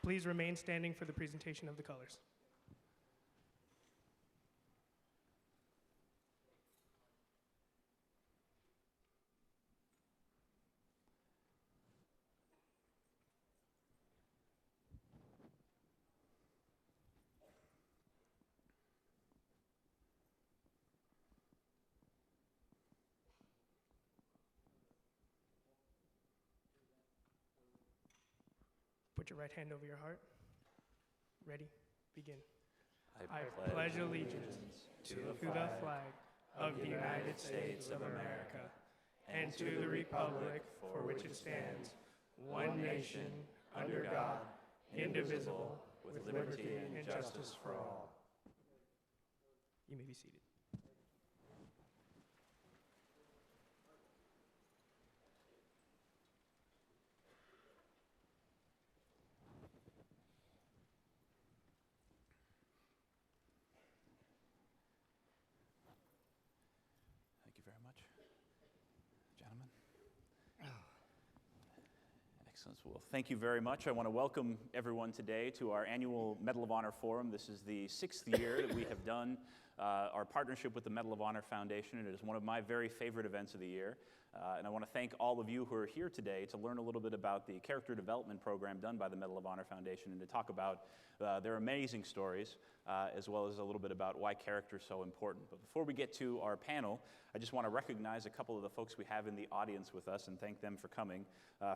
Please remain standing for the presentation of the colors. Put your right hand over your heart. Ready? Begin. I pledge allegiance to the flag of the United States of America and to the republic for which it stands, one nation, under God, indivisible, with liberty and justice for all. You may be seated. Thank you very much, gentlemen. Excellent. Well, thank you very much. I want to welcome everyone today to our annual Medal of Honor Forum. This is the 6th year that we have done our partnership with the Medal of Honor Foundation. It is one of my very favorite events of the year. And I want to thank all of you who are here today to learn a little bit about the character development program done by the Medal of Honor Foundation and to talk about their amazing stories, as well as a little bit about why character is so important. But before we get to our panel, I just want to recognize a couple of the folks we have in the audience with us and thank them for coming.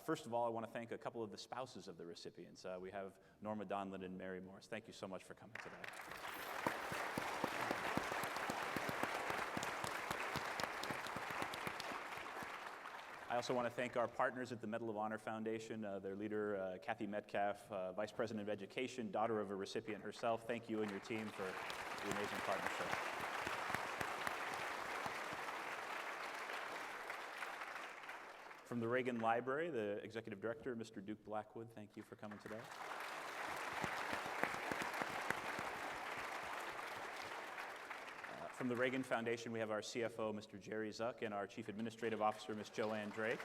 First of all, I want to thank a couple of the spouses of the recipients. We have Norma Donlin and Mary Morris. Thank you so much for coming today. I also want to thank our partners at the Medal of Honor Foundation, their leader, Kathy Metcalf, Vice President of Education, daughter of a recipient herself. Thank you and your team for the amazing partnership. From the Reagan Library, the Executive Director, Mr. Duke Blackwood, thank you for coming today. From the Reagan Foundation, we have our CFO, Mr. Jerry Zuck, and our Chief Administrative Officer, Ms. Joanne Drake.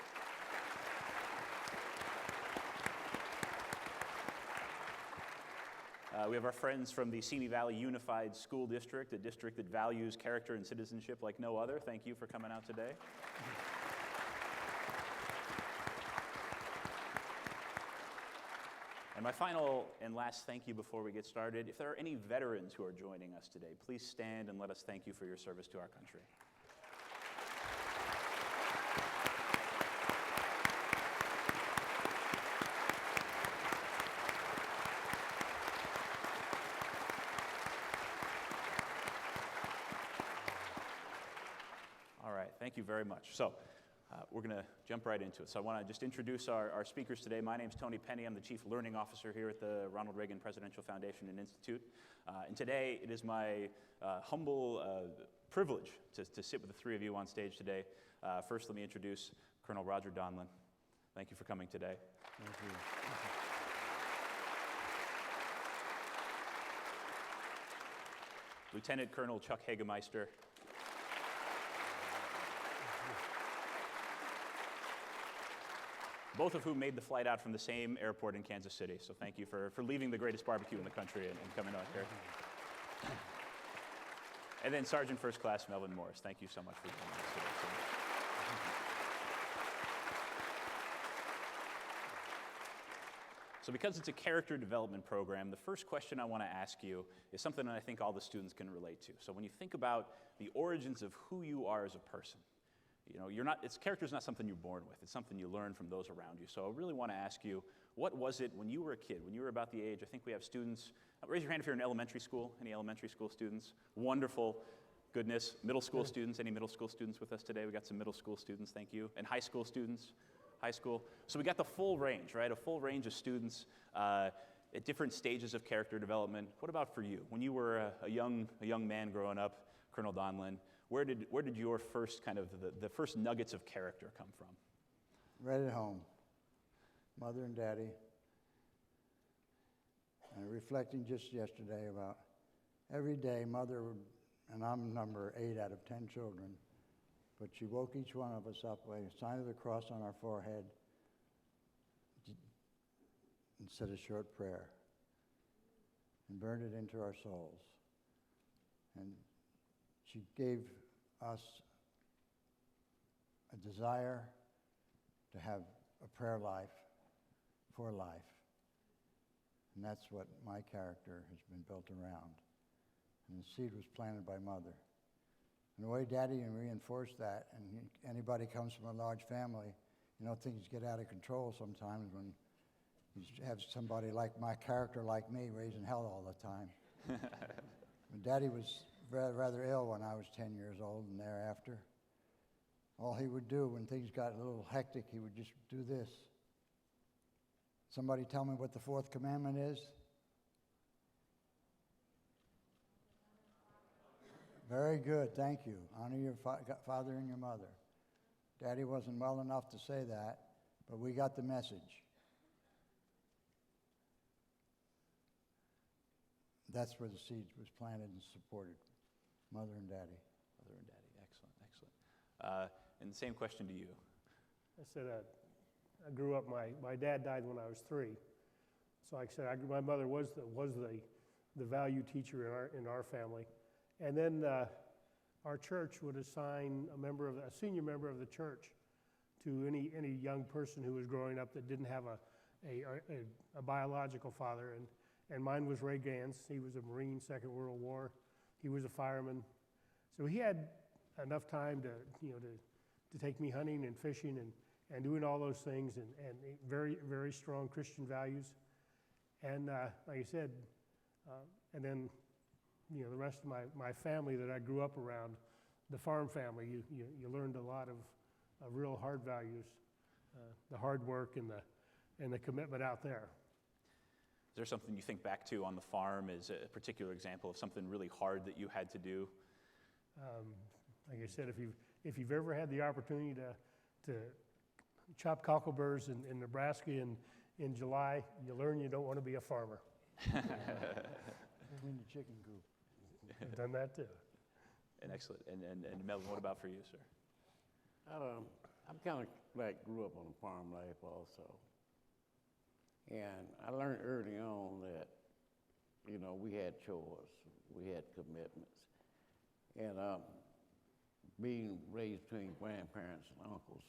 We have our friends from the Simi Valley Unified School District, a district that values character and citizenship like no other. Thank you for coming out today. And my final and last thank you before we get started, if there are any veterans who are joining us today, please stand and let us thank you for your service to our country. All right, thank you very much. So, we're going to jump right into it. So I want to just introduce our speakers today. My name's Tony Penny. I'm the Chief Learning Officer here at the Ronald Reagan Presidential Foundation and Institute. And today it is my humble privilege to sit with the three of you on stage today. First, let me introduce Colonel Roger Donlin. Thank you for coming today. Thank you. Lieutenant Colonel Chuck Hagemeister. Both of whom made the flight out from the same airport in Kansas City. So thank you for leaving the greatest barbecue in the country and coming out here. And then Sergeant First Class Melvin Morris. Thank you so much for joining us today. So because it's a character development program, the first question I want to ask you is something that I think all the students can relate to. So when you think about the origins of who you are as a person, you know, character is not something you're born with. It's something you learn from those around you. So I really want to ask you, what was it when you were a kid, when you were about the age, I think we have students, raise your hand if you're in elementary school, any elementary school students? Wonderful, goodness. Middle school students, any middle school students with us today? We got some middle school students, thank you. And high school students, high school. So we got the full range, right? A full range of students at different stages of character development. What about for you? When you were a young man growing up, Colonel Donlin, where did your first kind of the first nuggets of character come from? Right at home, mother and daddy. And reflecting just yesterday about every day, mother would, and I'm number 8 out of 10 children, but she woke each one of us up with a sign of the cross on our forehead and said a short prayer. and burned it into our souls. And she gave us a desire to have a prayer life for life. And that's what my character has been built around. And the seed was planted by Mother. And the way Daddy reinforced that, and anybody comes from a large family, things get out of control sometimes when you have somebody like my character like me raising hell all the time. And Daddy was rather ill when I was 10 years old and thereafter. All he would do when things got a little hectic, he would just do this. Somebody tell me what the fourth commandment is? Very good, thank you. Honor your father and your mother. Daddy wasn't well enough to say that, but we got the message. That's where the seed was planted and supported, Mother and Daddy. Mother and Daddy, excellent, excellent. And the same question to you. I said I grew up, my dad died when I was 3. So like I said, my mother was the value teacher in our family. And then our church would assign a senior member of the church to any young person who was growing up that didn't have a biological father. And mine was Ray Gans. He was a Marine, Second World War. He was a fireman. So he had enough time to take me hunting and fishing and doing all those things and very, very strong Christian values. And like I said, and then the rest of my family that I grew up around, the farm family, you learned a lot of real hard values, the hard work and the commitment out there. Is there something you think back to on the farm as a particular example of something really hard that you had to do? Like I said, if you've ever had the opportunity to chop cockleburrs in Nebraska in July, you learn you don't want to be a farmer. In the chicken coop. I've done that too. And excellent. And Melvin, what about for you, sir? I'm kind of grew up on a farm life also. And I learned early on that, we had chores, we had commitments. And being raised between grandparents and uncles,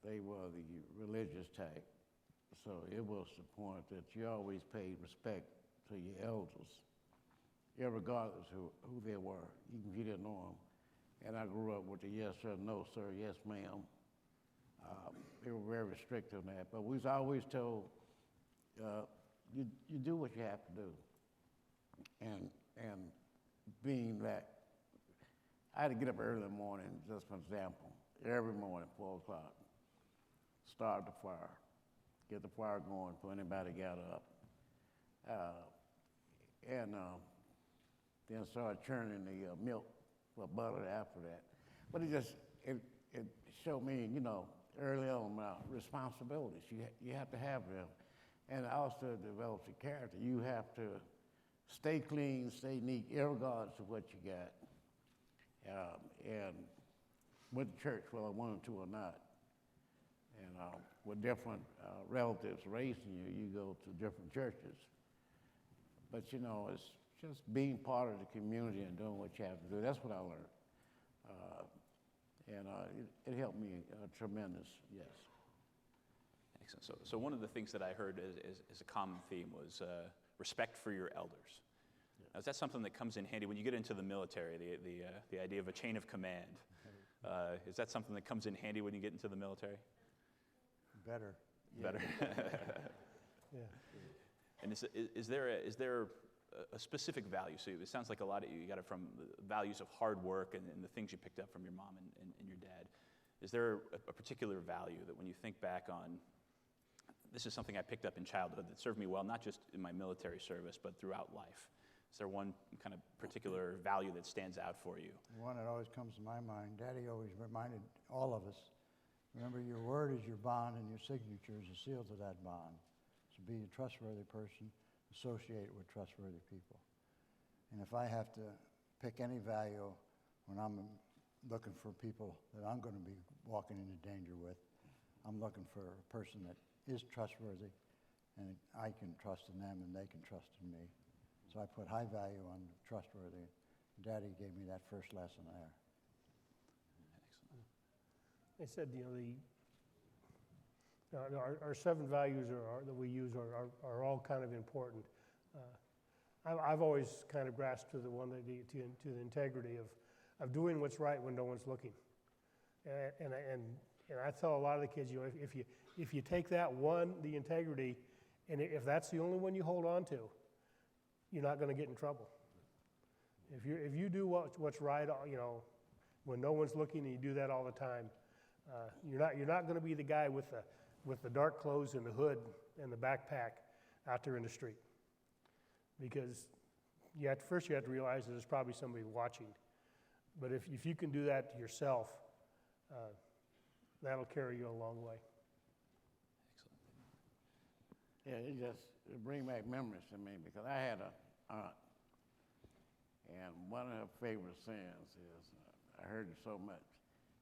they were the religious type. So it was the point that you always paid respect to your elders, regardless of who they were, even if you didn't know them. And I grew up with the yes sir, no sir, yes ma'am. They were very strict on that, but we was always told, you do what you have to do. And being that, I had to get up early in the morning, just for example, every morning, 4 o'clock, start the fire, get the fire going before anybody got up. And then started churning the milk for butter after that. But it showed me, early on about responsibilities. You have to have them. And it also develops your character. You have to stay clean, stay neat, regardless of what you got. And with the church, whether I wanted to or not. And with different relatives raising you, you go to different churches. But it's just being part of the community and doing what you have to do. That's what I learned. And it helped me tremendous, yes. Excellent. So one of the things that I heard as a common theme was respect for your elders. Yeah. Now, is that something that comes in handy when you get into the military, the idea of a chain of command? Is that something that comes in handy when you get into the military? Better. Yeah. Better. Yeah. And is there a specific value? So it sounds like a lot of you got it from the values of hard work and the things you picked up from your mom and your dad. Is there a particular value that when you think back on, this is something I picked up in childhood that served me well, not just in my military service, but throughout life? Is there one kind of particular value that stands out for you? One that always comes to my mind, Daddy always reminded all of us, remember your word is your bond and your signature is a seal to that bond. So be a trustworthy person, associate with trustworthy people. And if I have to pick any value when I'm looking for people that I'm going to be walking into danger with, I'm looking for a person that is trustworthy and I can trust in them and they can trust in me. So I put high value on trustworthy. Daddy gave me that first lesson there. They said, our 7 values that we use are all kind of important. I've always kind of grasped to the one to the integrity of doing what's right when no one's looking. And I tell a lot of the kids, if you take that one, the integrity, and if that's the only one you hold on to, you're not going to get in trouble. If you do what's right, when no one's looking, and you do that all the time, you're not going to be the guy with the dark clothes and the hood and the backpack out there in the street, because first you have to realize that there's probably somebody watching. But if you can do that to yourself, that'll carry you a long way. Excellent. Yeah, it brings back memories to me, because I had an aunt, and one of her favorite sayings is, I heard it so much,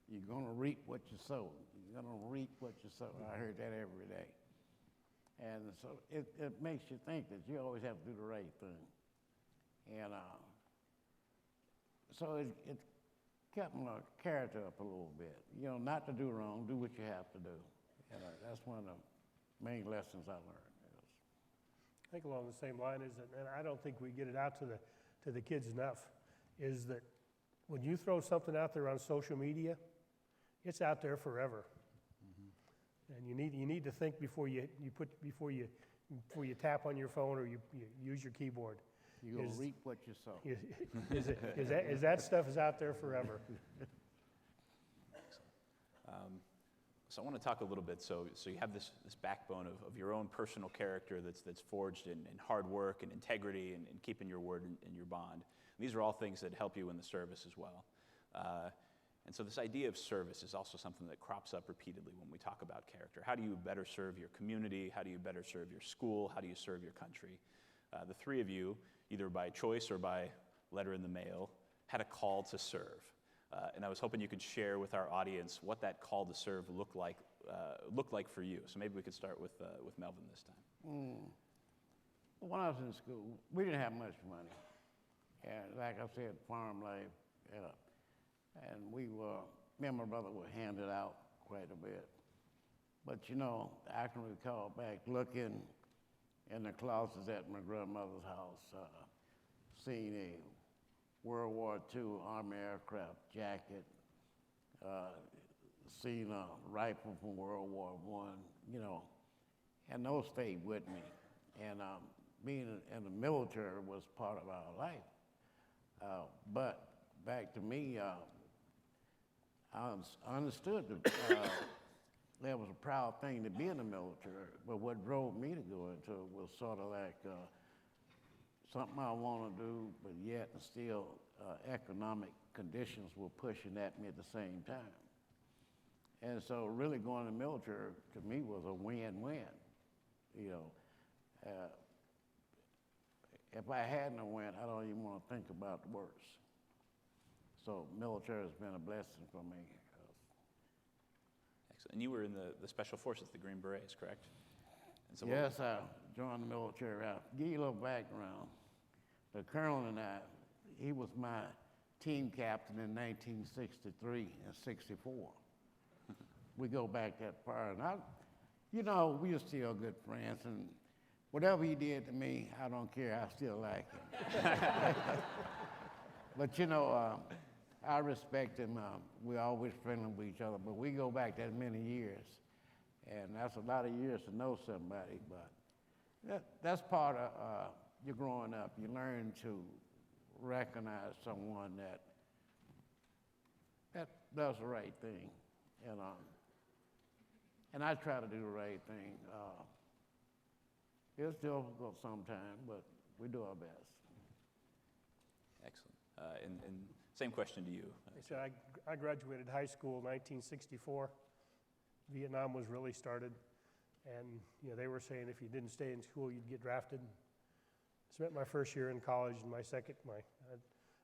you're going to reap what you sow. You're going to reap what you sow. I heard that every day. And so it makes you think that you always have to do the right thing. And so it kept my character up a little bit. Not to do wrong, do what you have to do. And that's one of the main lessons I learned. I think along the same line is that, and I don't think we get it out to the kids enough, is that when you throw something out there on social media, it's out there forever. And you need to think before you tap on your phone or you use your keyboard. You're going to reap what you sow. Is that stuff is out there forever. So I want to talk a little bit. So you have this backbone of your own personal character that's forged in hard work and integrity and keeping your word and your bond. And these are all things that help you in the service as well. And so this idea of service is also something that crops up repeatedly when we talk about character. How do you better serve your community? How do you better serve your school? How do you serve your country? The 3 of you, either by choice or by letter in the mail, had a call to serve. And I was hoping you could share with our audience what that call to serve looked like for you. So maybe we could start with Melvin this time. When I was in school, we didn't have much money. And like I said, farm life. And me and my brother were handed out quite a bit. But I can recall back looking in the closets at my grandmother's house, seeing a World War II Army aircraft jacket, seeing a rifle from World War I, and those stayed with me. And being in the military was part of our life. But back to me, I understood that that was a proud thing to be in the military, but what drove me to go into it was sort of like something I want to do, but yet still economic conditions were pushing at me at the same time. And so really going to the military to me was a win-win. If I hadn't went, I don't even want to think about the worst. So military has been a blessing for me. Excellent. And you were in the Special Forces, the Green Berets, correct? And so yes, I joined the military. I'll give you a little background. The colonel and I, he was my team captain in 1963 and 64. We go back that far. And we are still good friends. And whatever he did to me, I don't care. I still like him. But I respect him. We're always friendly with each other, but we go back that many years. And that's a lot of years to know somebody, but that's part of your growing up. You learn to recognize someone that does the right thing. And I try to do the right thing. It's difficult sometimes, but we do our best. Excellent. And same question to you. So I graduated high school in 1964. Vietnam was really started. And they were saying if you didn't stay in school, you'd get drafted. I spent my first year in college and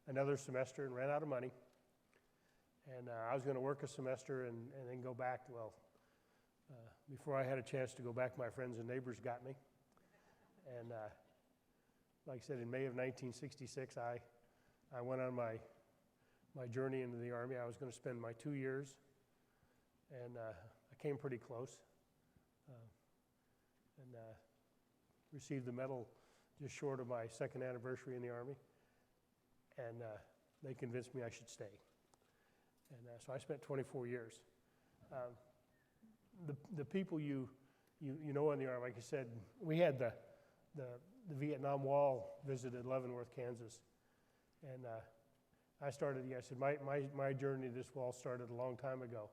another semester and ran out of money. And I was going to work a semester and then go back. Well, before I had a chance to go back, my friends and neighbors got me. And like I said, in May of 1966, I went on my journey into the Army. I was going to spend my 2 years, and I came pretty close, and received the medal just short of my second anniversary in the Army, and they convinced me I should stay. And so I spent 24 years. The people you know in the Army, like I said, we had the Vietnam Wall visited Leavenworth, Kansas, and I started. I said my journey to this wall started a long time ago.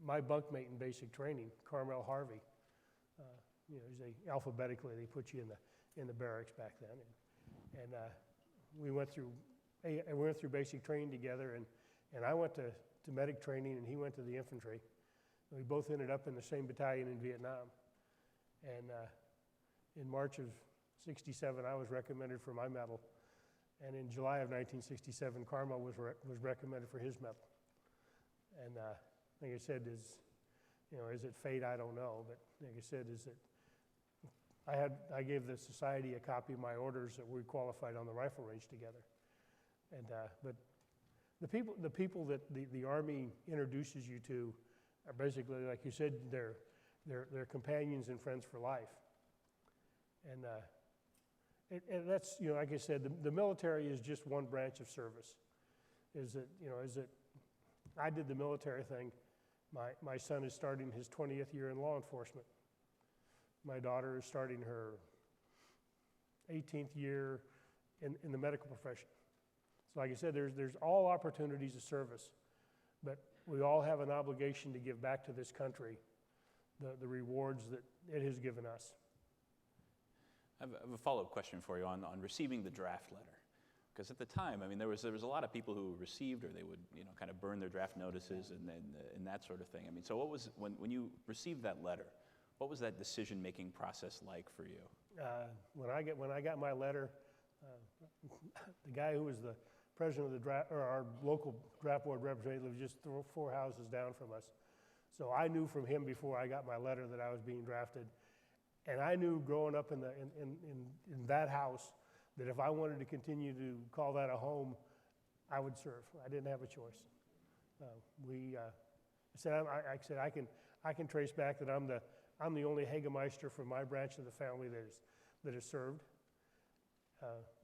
My bunkmate in basic training, Carmel Harvey, alphabetically they put you in the barracks back then, and we went through basic training together, and I went to medic training, and he went to the infantry. We both ended up in the same battalion in Vietnam, and in March of '67, I was recommended for my medal, and in July of 1967, Carmel was recommended for his medal. And like I said, is it fate? I don't know, but like I said, I gave the society a copy of my orders that we qualified on the rifle range together, and but the people that the Army introduces you to are basically, like you said, they're companions and friends for life. And that's, like I said, the military is just one branch of service. I did the military thing. My son is starting his 20th year in law enforcement. My daughter is starting her 18th year in the medical profession. So like I said, there's all opportunities of service, but we all have an obligation to give back to this country the rewards that it has given us. I have a follow-up question for you on receiving the draft letter. Because at the time, I mean, there was a lot of people who received, or they would, kind of burn their draft notices and that sort of thing. I mean, so what was, when you received that letter, what was that decision-making process like for you? When I got my letter, the guy who was the president of the draft, or our local draft board representative, lived just 4 houses down from us. So I knew from him before I got my letter that I was being drafted. And I knew growing up in that house that if I wanted to continue to call that a home, I would serve. I didn't have a choice. I can trace back that I'm the only Hagemeister from my branch of the family that is served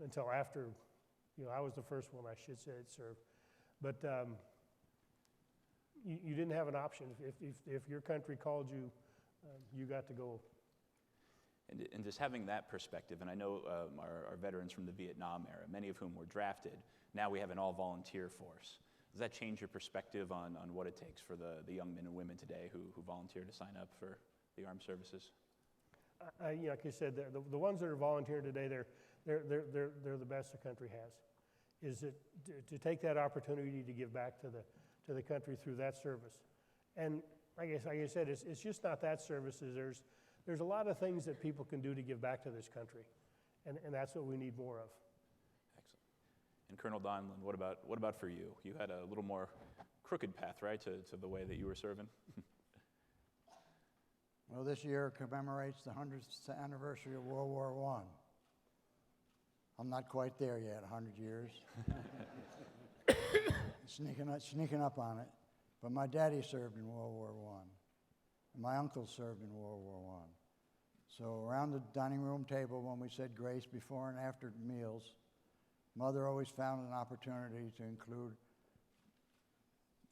until after, I was the first one, I should say, that served. But you didn't have an option. If your country called you, you got to go. And just having that perspective, and I know our veterans from the Vietnam era, many of whom were drafted, now we have an all-volunteer force. Does that change your perspective on what it takes for the young men and women today who volunteer to sign up for the armed services? Like I said, the ones that are volunteering today, they're the best the country has. Is it to take that opportunity to give back to the country through that service? And like I said, it's just not that service. There's a lot of things that people can do to give back to this country, and that's what we need more of. Excellent. And Colonel Donlin, what about for you? You had a little more crooked path, right, to the way that you were serving? Well, this year commemorates the 100th anniversary of World War I. I'm not quite there yet, 100 years. sneaking up on it. But my daddy served in World War I. And my uncle served in World War I. So around the dining room table when we said grace before and after meals, Mother always found an opportunity to include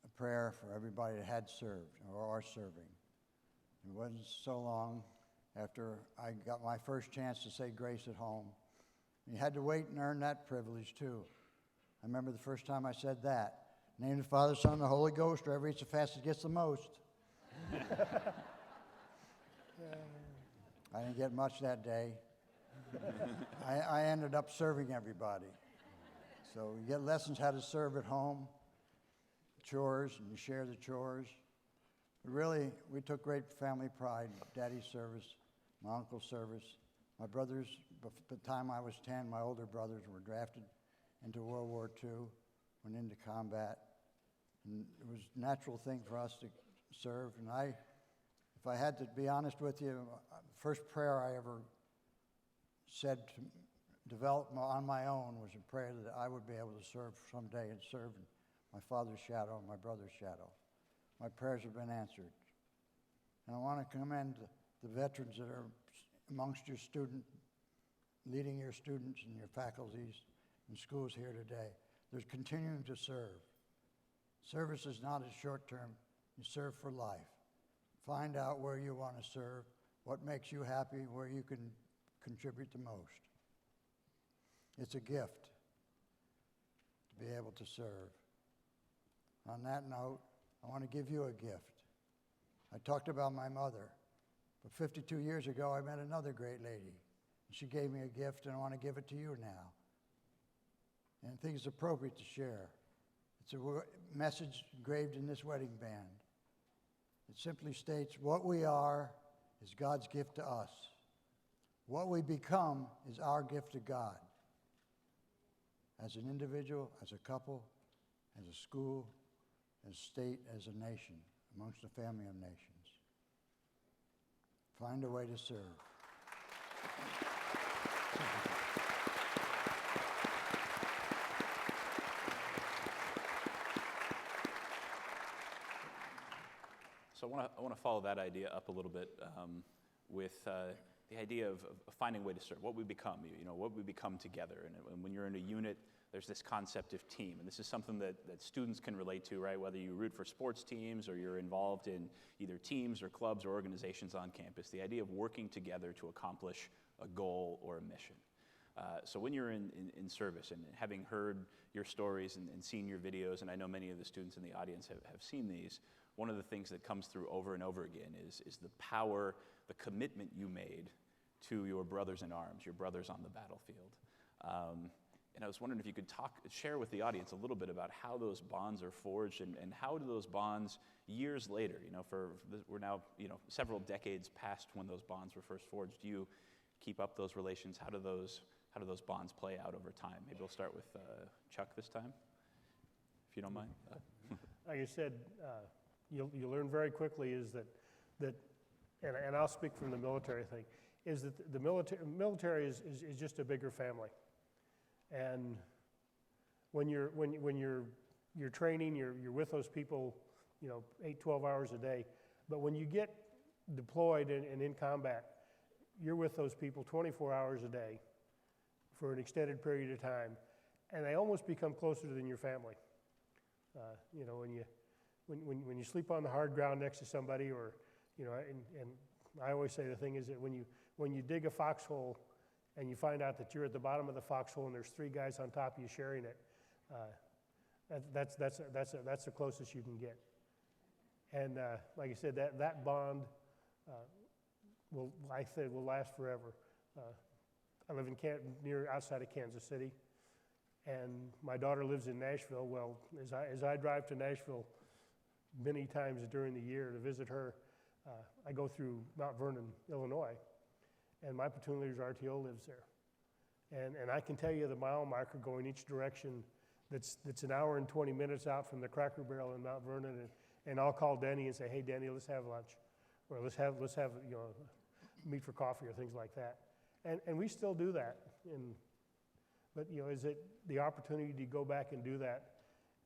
a prayer for everybody that had served or are serving. It wasn't so long after I got my first chance to say grace at home. You had to wait and earn that privilege too. I remember the first time I said that. In the name of the Father, Son, and the Holy Ghost, whoever eats the fastest gets the most. I didn't get much that day. I ended up serving everybody. So you get lessons how to serve at home, chores, and you share the chores. But really, we took great family pride. Daddy's service, my uncle's service. My brothers, by the time I was 10, my older brothers were drafted into World War II, went into combat. And it was a natural thing for us to serve. And if I had to be honest with you, the first prayer I ever said to develop on my own was a prayer that I would be able to serve someday and serve in my father's shadow and my brother's shadow. My prayers have been answered. And I want to commend the veterans that are amongst your leading your students and your faculties and schools here today. They're continuing to serve. Service is not a short term, you serve for life. Find out where you want to serve, what makes you happy, where you can contribute the most. It's a gift to be able to serve. On that note, I want to give you a gift. I talked about my mother, but 52 years ago I met another great lady. She gave me a gift, and I want to give it to you now. And I think it's appropriate to share. It's a message engraved in this wedding band. It simply states, what we are is God's gift to us. What we become is our gift to God. As an individual, as a couple, as a school, as a state, as a nation, amongst a family of nations. Find a way to serve. So I want to follow that idea up a little bit with the idea of finding a way to serve, what we become, what we become together. And when you're in a unit, there's this concept of team. And this is something that students can relate to, right? Whether you root for sports teams or you're involved in either teams or clubs or organizations on campus, the idea of working together to accomplish a goal or a mission. So when you're in service, and having heard your stories and seen your videos, and I know many of the students in the audience have seen these, one of the things that comes through over and over again is the power, the commitment you made to your brothers in arms, your brothers on the battlefield. And I was wondering if you could share with the audience a little bit about how those bonds are forged, and how do those bonds years later, we're now several decades past when those bonds were first forged. Do you keep up those relations? How do those bonds play out over time? Maybe we'll start with Chuck this time, if you don't mind. Like I said, you'll learn very quickly is that and I'll speak from the military thing, is that the military is just a bigger family. And when you're training, you're with those people, 8, 12 hours a day. But when you get deployed and in combat, you're with those people 24 hours a day for an extended period of time, and they almost become closer than your family. When you sleep on the hard ground next to somebody, or and I always say the thing is that when you dig a foxhole and you find out that you're at the bottom of the foxhole and there's 3 guys on top of you sharing it, that's the closest you can get. And like I said, that bond will last forever. I live outside of Kansas City, and my daughter lives in Nashville. Well, as I drive to Nashville many times during the year to visit her, I go through Mount Vernon, Illinois, and my platoon leader's RTO lives there. And I can tell you the mile marker going each direction that's an hour and 20 minutes out from the Cracker Barrel in Mount Vernon, and I'll call Denny and say, hey, Denny, let's have lunch, or let's have meet for coffee or things like that. And we still do that. But is it the opportunity to go back and do that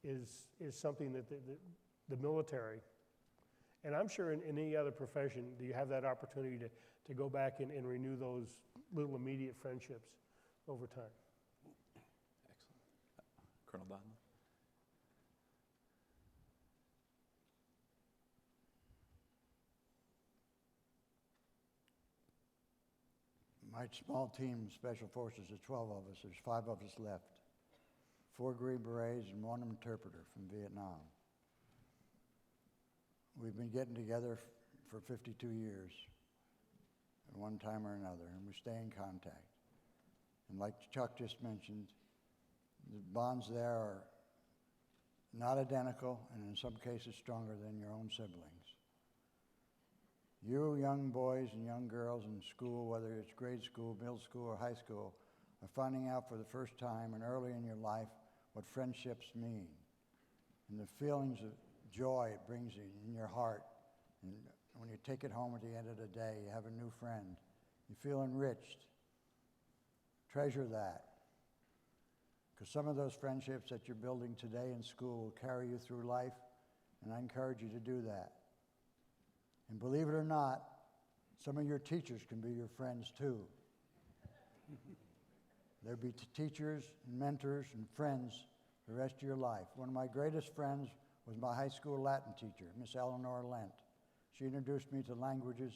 is something that the military, and I'm sure in any other profession, do you have that opportunity to go back and renew those little immediate friendships over time. Excellent. Colonel Donlin. My small team, Special Forces, is 12 of us. There's 5 of us left. 4 Green Berets and 1 interpreter from Vietnam. We've been getting together for 52 years at one time or another, and we stay in contact. And like Chuck just mentioned, the bonds there are not identical, and in some cases stronger than your own siblings. You young boys and young girls in school, whether it's grade school, middle school, or high school, are finding out for the first time and early in your life what friendships mean, and the feelings of joy it brings you in your heart. And when you take it home at the end of the day, you have a new friend. You feel enriched. Treasure that. Because some of those friendships that you're building today in school will carry you through life, and I encourage you to do that. And believe it or not, some of your teachers can be your friends too. There'll be teachers and mentors and friends the rest of your life. One of my greatest friends was my high school Latin teacher, Miss Eleanor Lent. She introduced me to languages,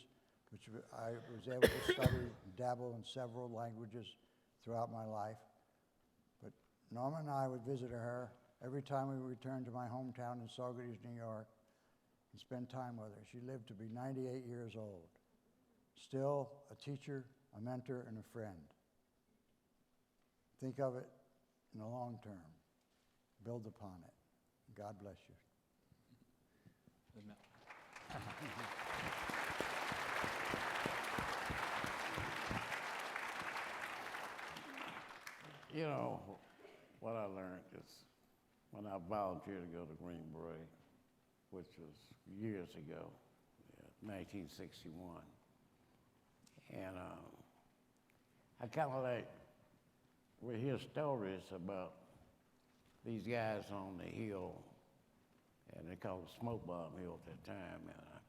which I was able to study and dabble in several languages throughout my life. But Norma and I would visit her every time we returned to my hometown in Saugerties, New York, and spend time with her. She lived to be 98 years old. Still a teacher, a mentor, and a friend. Think of it in the long term. Build upon it. God bless you. You know, what I learned is when I volunteered to go to Green Beret, which was years ago, 1961. And I kind of like, we hear stories about these guys on the hill, and they called it Smoke Bomb Hill at that time. And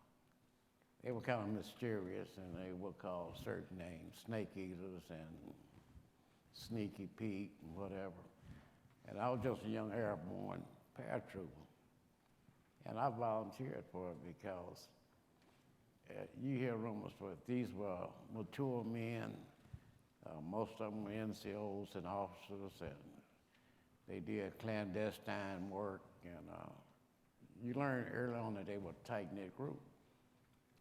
they were kind of mysterious, and they were called certain names, Snake Eaters and Sneaky Pete and whatever. And I was just a young airborne paratrooper. And I volunteered for it because you hear rumors, but these were mature men. Most of them were NCOs and officers, and they did clandestine work. And you learn early on that they were a tight-knit group.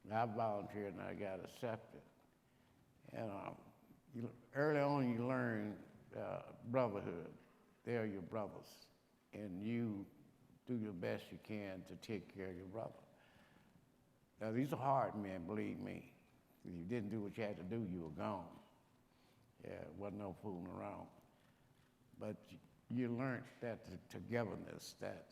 And I volunteered and I got accepted. And early on you learn brotherhood. They're your brothers. And you do your best you can to take care of your brother. Now, these are hard men, believe me. If you didn't do what you had to do, you were gone. Yeah, wasn't no fooling around. But you learned that togetherness, that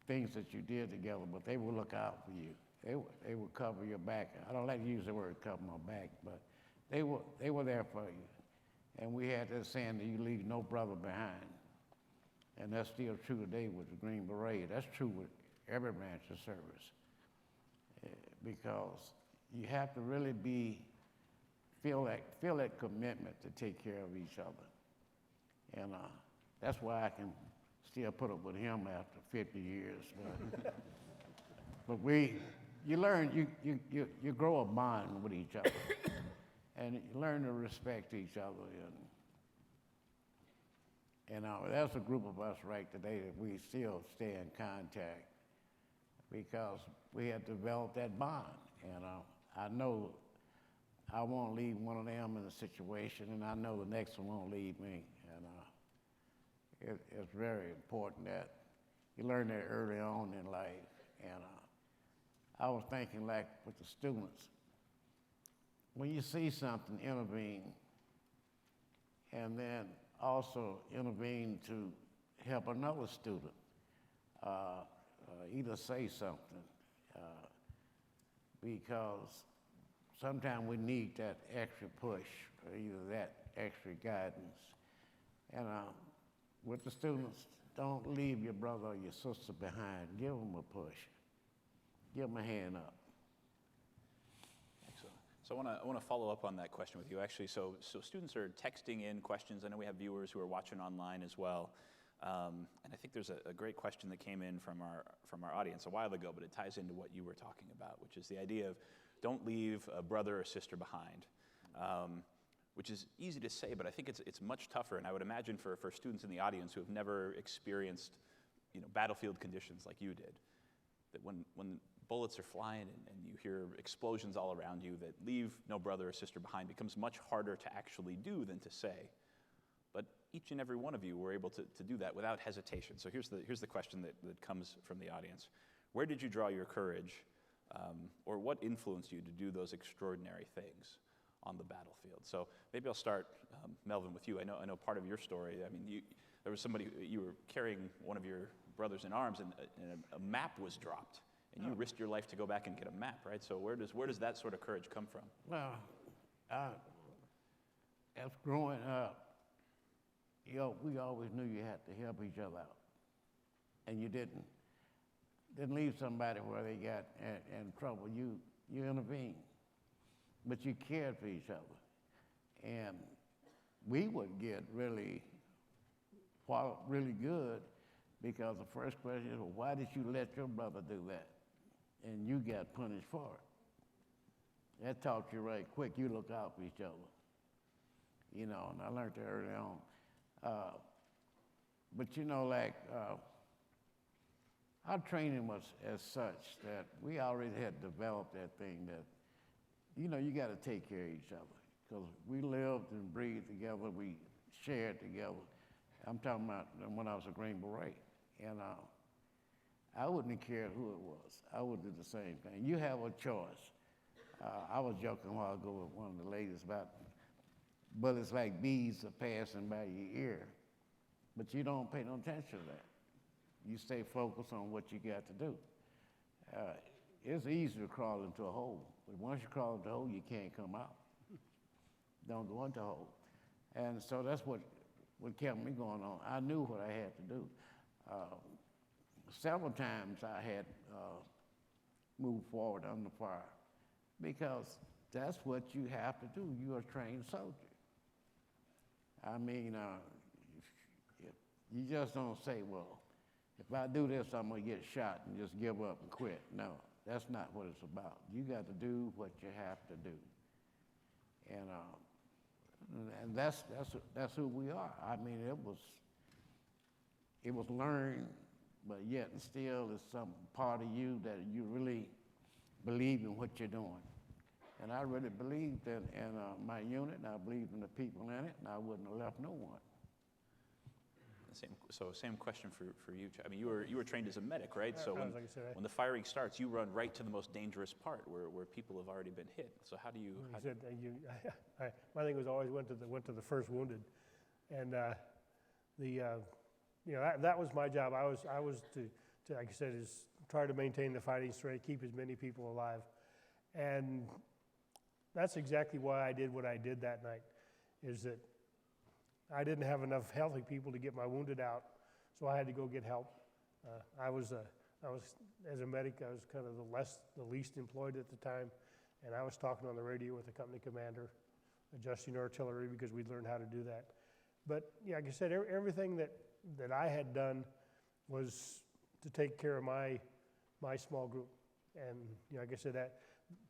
things that you did together, but they will look out for you. They will cover your back. I don't like to use the word cover my back, but they were there for you. And we had this saying that you leave no brother behind. And that's still true today with the Green Beret. That's true with every branch of service. Because you have to really feel that commitment to take care of each other. And that's why I can still put up with him after 50 years. But you learn, you grow a bond with each other. And you learn to respect each other. And there's a group of us right today that we still stay in contact because we have developed that bond. And I know I won't leave one of them in a situation, and I know the next one won't leave me. And it's very important that you learn that early on in life. And I was thinking, like with the students, when you see something, intervene, and then also intervene to help another student, either say something, because sometimes we need that extra push, or either that extra guidance. And with the students, don't leave your brother or your sister behind. Give them a push. Give them a hand up. Excellent. So I want to follow up on that question with you, actually. So students are texting in questions. I know we have viewers who are watching online as well. And I think there's a great question that came in from our audience a while ago, but it ties into what you were talking about, which is the idea of don't leave a brother or sister behind, which is easy to say, but I think it's much tougher. And I would imagine for students in the audience who have never experienced battlefield conditions like you did, that when bullets are flying and you hear explosions all around you, that leave no brother or sister behind becomes much harder to actually do than to say. But each and every one of you were able to do that without hesitation. So here's the question that comes from the audience. Where did you draw your courage, or what influenced you to do those extraordinary things on the battlefield? So maybe I'll start, Melvin, with you. I know part of your story. I mean, there was somebody, you were carrying one of your brothers in arms, and a map was dropped, and you risked your life to go back and get a map, right? So where does that sort of courage come from? Well, as growing up, we always knew you had to help each other out, and you didn't leave somebody where they got in trouble. You intervened, but you cared for each other, and we would get really good because the first question is, well, why did you let your brother do that? And you got punished for it. That taught you right quick. You look out for each other. And I learned that early on. But our training was as such that we already had developed that thing that, you got to take care of each other because we lived and breathed together. We shared together. I'm talking about when I was a Green Beret. And I wouldn't have cared who it was. I would do the same thing. You have a choice. I was joking a while ago with one of the ladies about bullets like bees are passing by your ear, but you don't pay no attention to that. You stay focused on what you got to do. It's easy to crawl into a hole, but once you crawl into a hole, you can't come out. Don't go into a hole. And so that's what kept me going on. I knew what I had to do. Several times I had moved forward under fire because that's what you have to do. You're a trained soldier. I mean, you just don't say, well, if I do this, I'm going to get shot and just give up and quit. No, that's not what it's about. You got to do what you have to do. And that's who we are. I mean, it was learned, but yet and still it's some part of you that you really believe in what you're doing. And I really believed in my unit, and I believed in the people in it, and I wouldn't have left no one. Same question for you. I mean, you were trained as a medic, right? So when the firing starts, you run right to the most dangerous part where people have already been hit. So how do you? My thing was always went to the first wounded, and that was my job. I was to like I said, is try to maintain the fighting strength, keep as many people alive, and that's exactly why I did what I did that night. Is that I didn't have enough healthy people to get my wounded out, so I had to go get help. I was as a medic, I was kind of the least employed at the time, and I was talking on the radio with the company commander, adjusting artillery because we'd learned how to do that. But yeah, like I said, everything that I had done was to take care of my small group, and like I said, that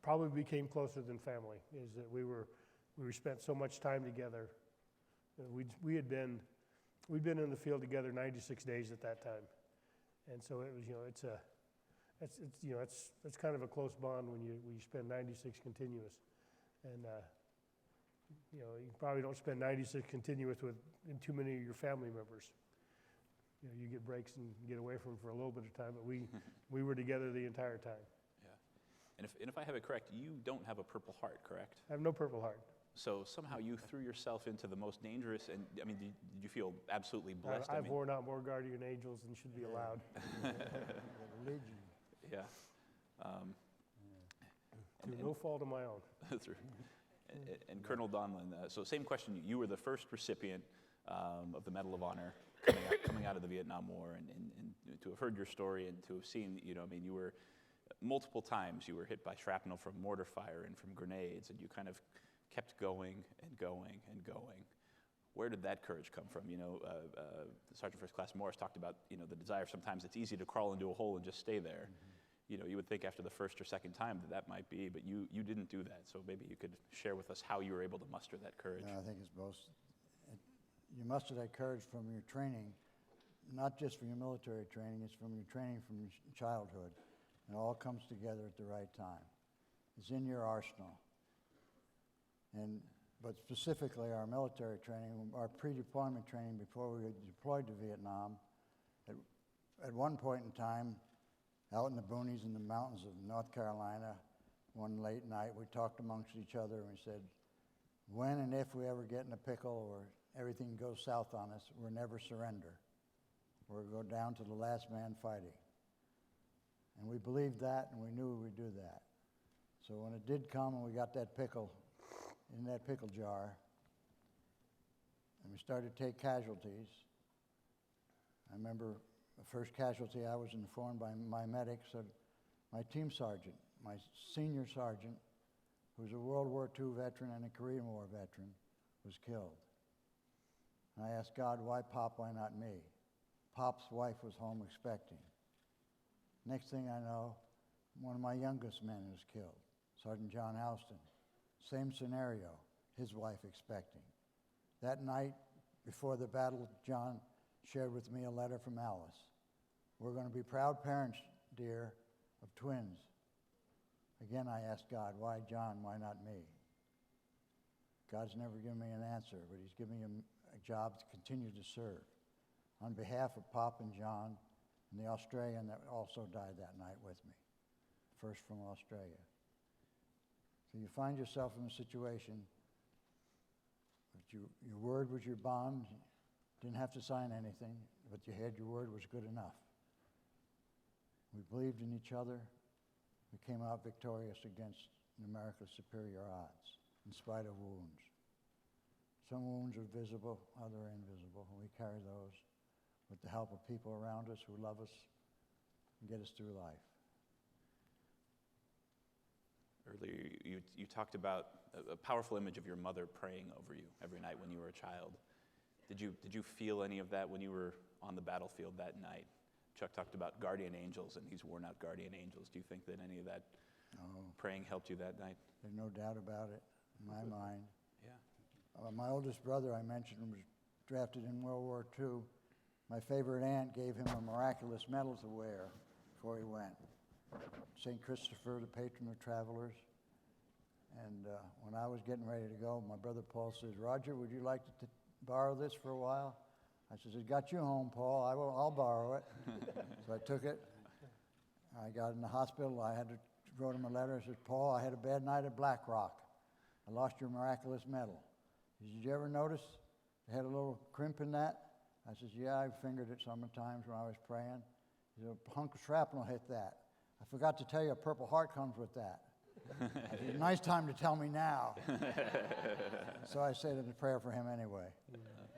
probably became closer than family. Is that we spent so much time together. We'd been in the field together 96 days at that time, and so it was it's kind of a close bond when you spend 96 continuous, and you probably don't spend 96 continuous with too many of your family members. You get breaks and get away from them for a little bit of time, but we were together the entire time. Yeah, and if I have it correct, you don't have a Purple Heart, correct? I have no Purple Heart. So somehow you threw yourself into the most dangerous, and I mean, did you feel absolutely blessed? I've worn out more guardian angels than should be allowed. Religion. Yeah. Through no fault of my own. And Colonel Donlin, so same question. You were the first recipient of the Medal of Honor coming out of the Vietnam War, and to have heard your story and to have seen, you were multiple times you were hit by shrapnel from mortar fire and from grenades, and you kind of kept going and going and going. Where did that courage come from? Sergeant First Class Morris talked about, the desire. Sometimes it's easy to crawl into a hole and just stay there. Mm-hmm. You would think after the first or second time that might be, but you didn't do that. So maybe you could share with us how you were able to muster that courage. I think it's both. You muster that courage from your training, not just from your military training, it's from your training from your childhood. It all comes together at the right time. It's in your arsenal. But specifically our military training, our pre-deployment training before we were deployed to Vietnam, at one point in time, out in the boonies in the mountains of North Carolina, one late night, we talked amongst each other and we said, when and if we ever get in a pickle or everything goes south on us, we'll never surrender. We'll go down to the last man fighting. And we believed that and we knew we'd do that. So when it did come and we got that pickle, in that pickle jar, and we started to take casualties. I remember the first casualty I was informed by my medics that my team sergeant, my senior sergeant, who's a World War II veteran and a Korean War veteran, was killed. And I asked God, why Pop, why not me? Pop's wife was home expecting. Next thing I know, one of my youngest men was killed, Sergeant John Alston. Same scenario, his wife expecting. That night, before the battle, John shared with me a letter from Alice. We're going to be proud parents, dear, of twins. Again, I asked God, why John, why not me? God's never given me an answer, but he's given me a job to continue to serve. On behalf of Pop and John and the Australian that also died that night with me, first from Australia. So you find yourself in a situation that your word was your bond, didn't have to sign anything, but you had your word was good enough. We believed in each other. We came out victorious against America's superior odds, in spite of wounds. Some wounds are visible, others are invisible, and we carry those with the help of people around us who love us and get us through life. Earlier, you talked about a powerful image of your mother praying over you every night when you were a child. Did you feel any of that when you were on the battlefield that night? Chuck talked about guardian angels, and he's worn out guardian angels. Do you think that any of that praying helped you that night? There's no doubt about it in my mind. Yeah. My oldest brother, I mentioned, was drafted in World War II. My favorite aunt gave him a miraculous medal to wear before he went. St. Christopher, the patron of travelers. And when I was getting ready to go, my brother Paul says, Roger, would you like to borrow this for a while? I said, it got you home, Paul. I'll borrow it. So I took it. I got in the hospital. I wrote him a letter. I said, Paul, I had a bad night at Black Rock. I lost your miraculous medal. He said, did you ever notice it had a little crimp in that? I said, yeah, I fingered it sometimes when I was praying. He said, a hunk of shrapnel hit that. I forgot to tell you, a Purple Heart comes with that. I said, nice time to tell me now. So I said a prayer for him anyway.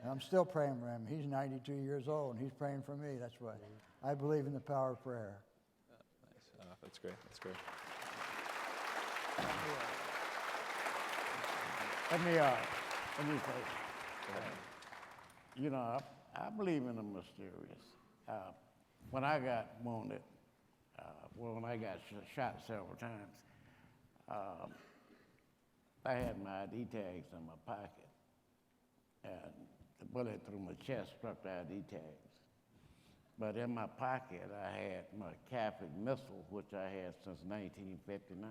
And I'm still praying for him. He's 92 years old, and he's praying for me. That's why I believe in the power of prayer. Nice. That's great. That's great. Let me say, you know, I believe in the mysterious. When I got wounded, when I got shot several times, I had my ID tags in my pocket, and the bullet through my chest struck the ID tags. But in my pocket, I had my Catholic missal, which I had since 1959,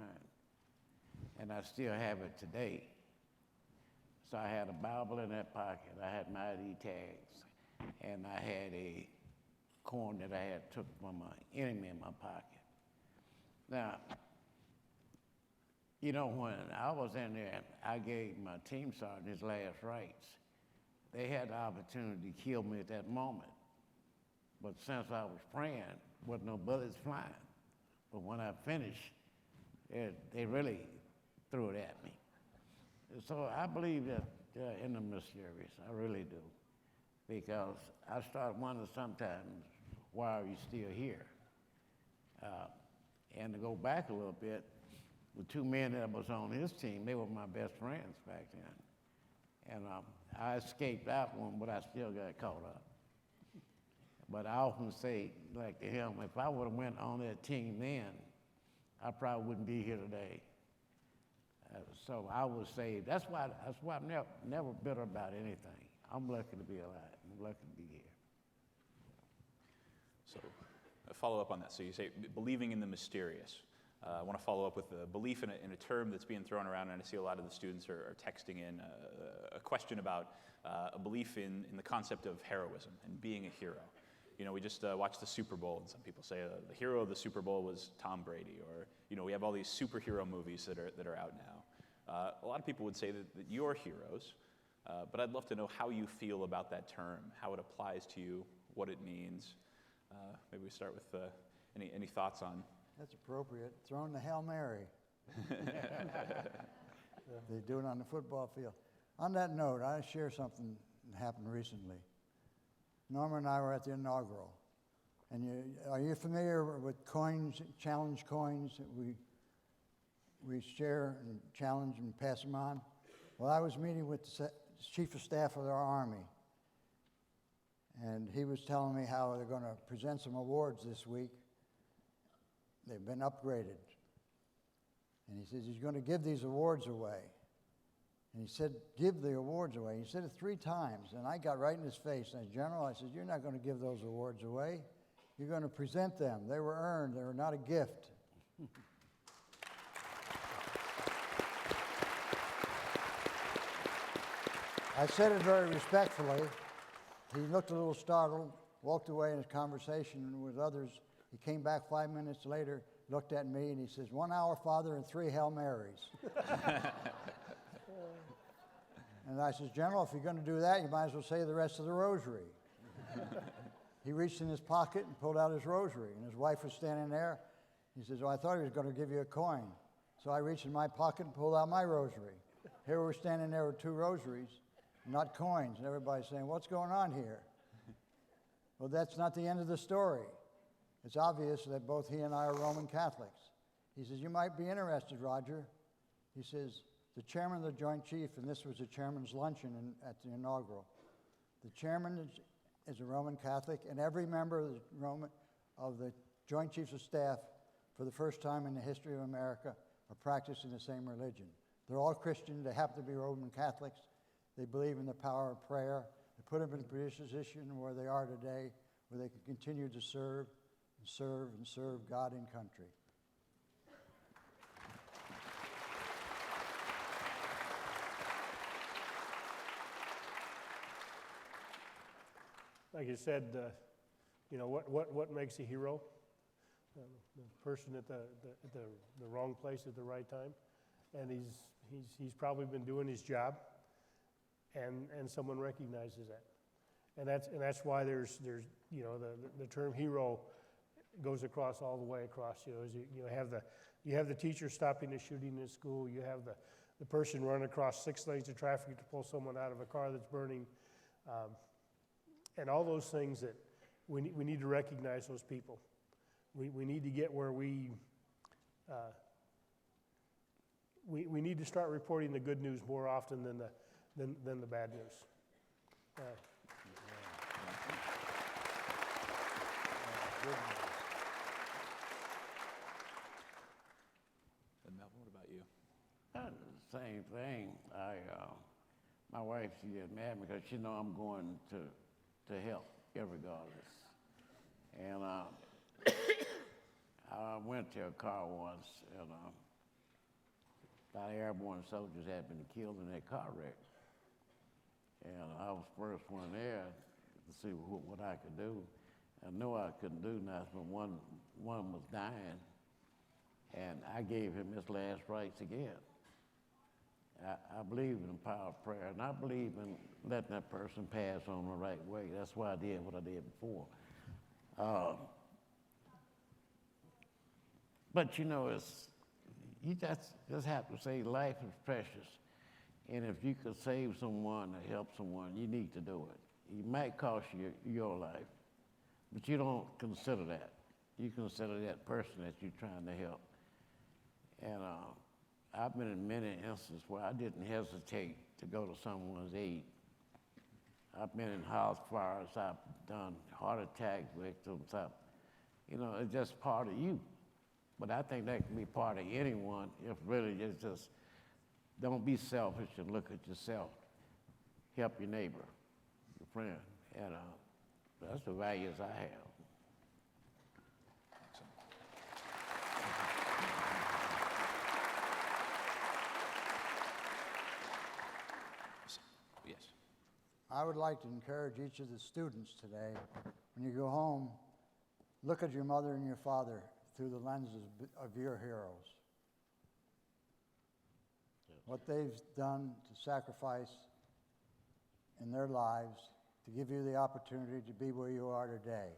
and I still have it today. So I had a Bible in that pocket, I had my ID tags, and I had a coin that I had took from my enemy in my pocket. Now, you know, when I was in there, I gave my team sergeant his last rites. They had the opportunity to kill me at that moment. But since I was praying, wasn't no bullets flying. But when I finished, they really threw it at me. So I believe that in the mysterious, I really do. Because I start wondering sometimes, why are you still here? And to go back a little bit, the two men that was on his team, they were my best friends back then. And I escaped that one, but I still got caught up. But I often say, like to him, if I would have went on that team then, I probably wouldn't be here today. So I would say, that's why I'm never bitter about anything. I'm lucky to be alive. I'm lucky to be here. So a follow up on that. So you say believing in the mysterious. I want to follow up with the belief in a term that's being thrown around, and I see a lot of the students are texting in a question about a belief in the concept of heroism and being a hero. You know, we just watched the Super Bowl, and some people say the hero of the Super Bowl was Tom Brady, or you know, we have all these superhero movies that are out now. A lot of people would say that you're heroes, but I'd love to know how you feel about that term, how it applies to you, what it means. Maybe we start with any thoughts on. That's appropriate. Throwing the Hail Mary. They do it on the football field. On that note, I share something that happened recently. Norma and I were at the inaugural. And are you familiar with coins, challenge coins that we share and challenge and pass them on? Well, I was meeting with the Chief of Staff of our Army. And he was telling me how they're going to present some awards this week. They've been upgraded. And he says he's going to give these awards away. And he said, give the awards away. He said it 3 times. And I got right in his face. And I said, General, I said, you're not going to give those awards away. You're going to present them. They were earned. They were not a gift. I said it very respectfully. He looked a little startled, walked away in his conversation with others. He came back 5 minutes later, looked at me, and he says, 1 Our Father and 3 Hail Marys. And I says, General, if you're going to do that, you might as well say the rest of the rosary. He reached in his pocket and pulled out his rosary, and his wife was standing there. He says, well, I thought he was going to give you a coin. So I reached in my pocket and pulled out my rosary. Here we're standing there with 2 rosaries, not coins, and everybody's saying, what's going on here? Well, that's not the end of the story. It's obvious that both he and I are Roman Catholics. He says, you might be interested, Roger. He says, the chairman of the Joint Chief, and this was the chairman's luncheon at the inaugural, the chairman is a Roman Catholic, and every member of the Joint Chiefs of Staff, for the first time in the history of America, are practicing the same religion. They're all Christian. They happen to be Roman Catholics. They believe in the power of prayer. They put them in a position where they are today, where they can continue to serve and serve and serve God and country. Like you said, what makes a hero? The person at the wrong place at the right time, and he's probably been doing his job, and someone recognizes that, and that's why there's the term hero goes across all the way across. You have the teacher stopping a shooting in school. You have the person running across 6 lanes of traffic to pull someone out of a car that's burning. And all those things that we need to recognize those people. We need to get where we need to start reporting the good news more often than the bad news. And Mel, what about you? The same thing. My wife, she gets mad because she know I'm going to help, irregardless. And I went to a car once, and 5 airborne soldiers had been killed in that car wreck. And I was the first one there to see what I could do. I knew I couldn't do nothing, but one was dying, and I gave him his last rites again. I believe in the power of prayer, and I believe in letting that person pass on the right way. That's why I did what I did before. But you just have to say life is precious, and if you could save someone or help someone, you need to do it. It might cost you your life, but you don't consider that. You consider that person that you're trying to help. And I've been in many instances where I didn't hesitate to go to someone's aid. I've been in house fires, I've done heart attack victims, it's just part of you. But I think that can be part of anyone if really it's just, don't be selfish and look at yourself. Help your neighbor, your friend, and that's the values I have. Yes. I would like to encourage each of the students today, when you go home, look at your mother and your father through the lenses of your heroes. Yes. What they've done to sacrifice in their lives to give you the opportunity to be where you are today.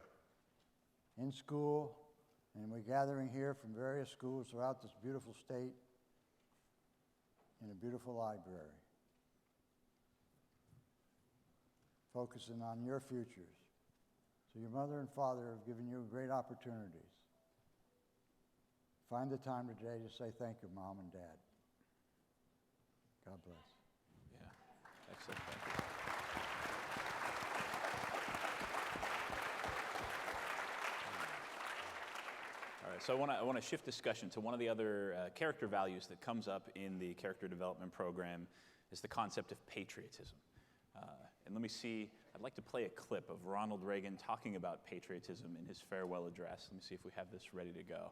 In school, and we're gathering here from various schools throughout this beautiful state. in a beautiful library, focusing on your futures. So your mother and father have given you great opportunities. Find the time today to say thank you, Mom and Dad. God bless. Yeah, excellent. Thank you. All right, so I want to shift discussion to one of the other character values that comes up in the character development program is the concept of patriotism. And let me see, I'd like to play a clip of Ronald Reagan talking about patriotism in his farewell address. Let me see if we have this ready to go.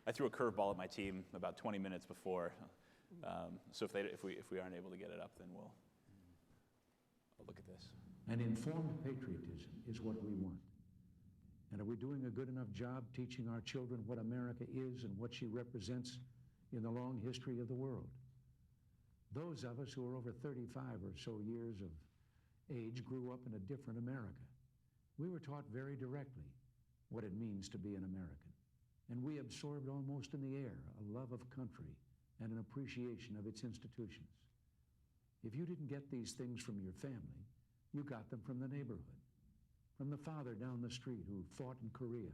I threw a curveball at my team about 20 minutes before, so if we aren't able to get it up, then we'll look at this. And informed patriotism is what we want. And are we doing a good enough job teaching our children what America is and what she represents in the long history of the world? Those of us who are over 35 or so years of age grew up in a different America. We were taught very directly what it means to be an American. And we absorbed almost in the air a love of country and an appreciation of its institutions. If you didn't get these things from your family, you got them from the neighborhood, from the father down the street who fought in Korea,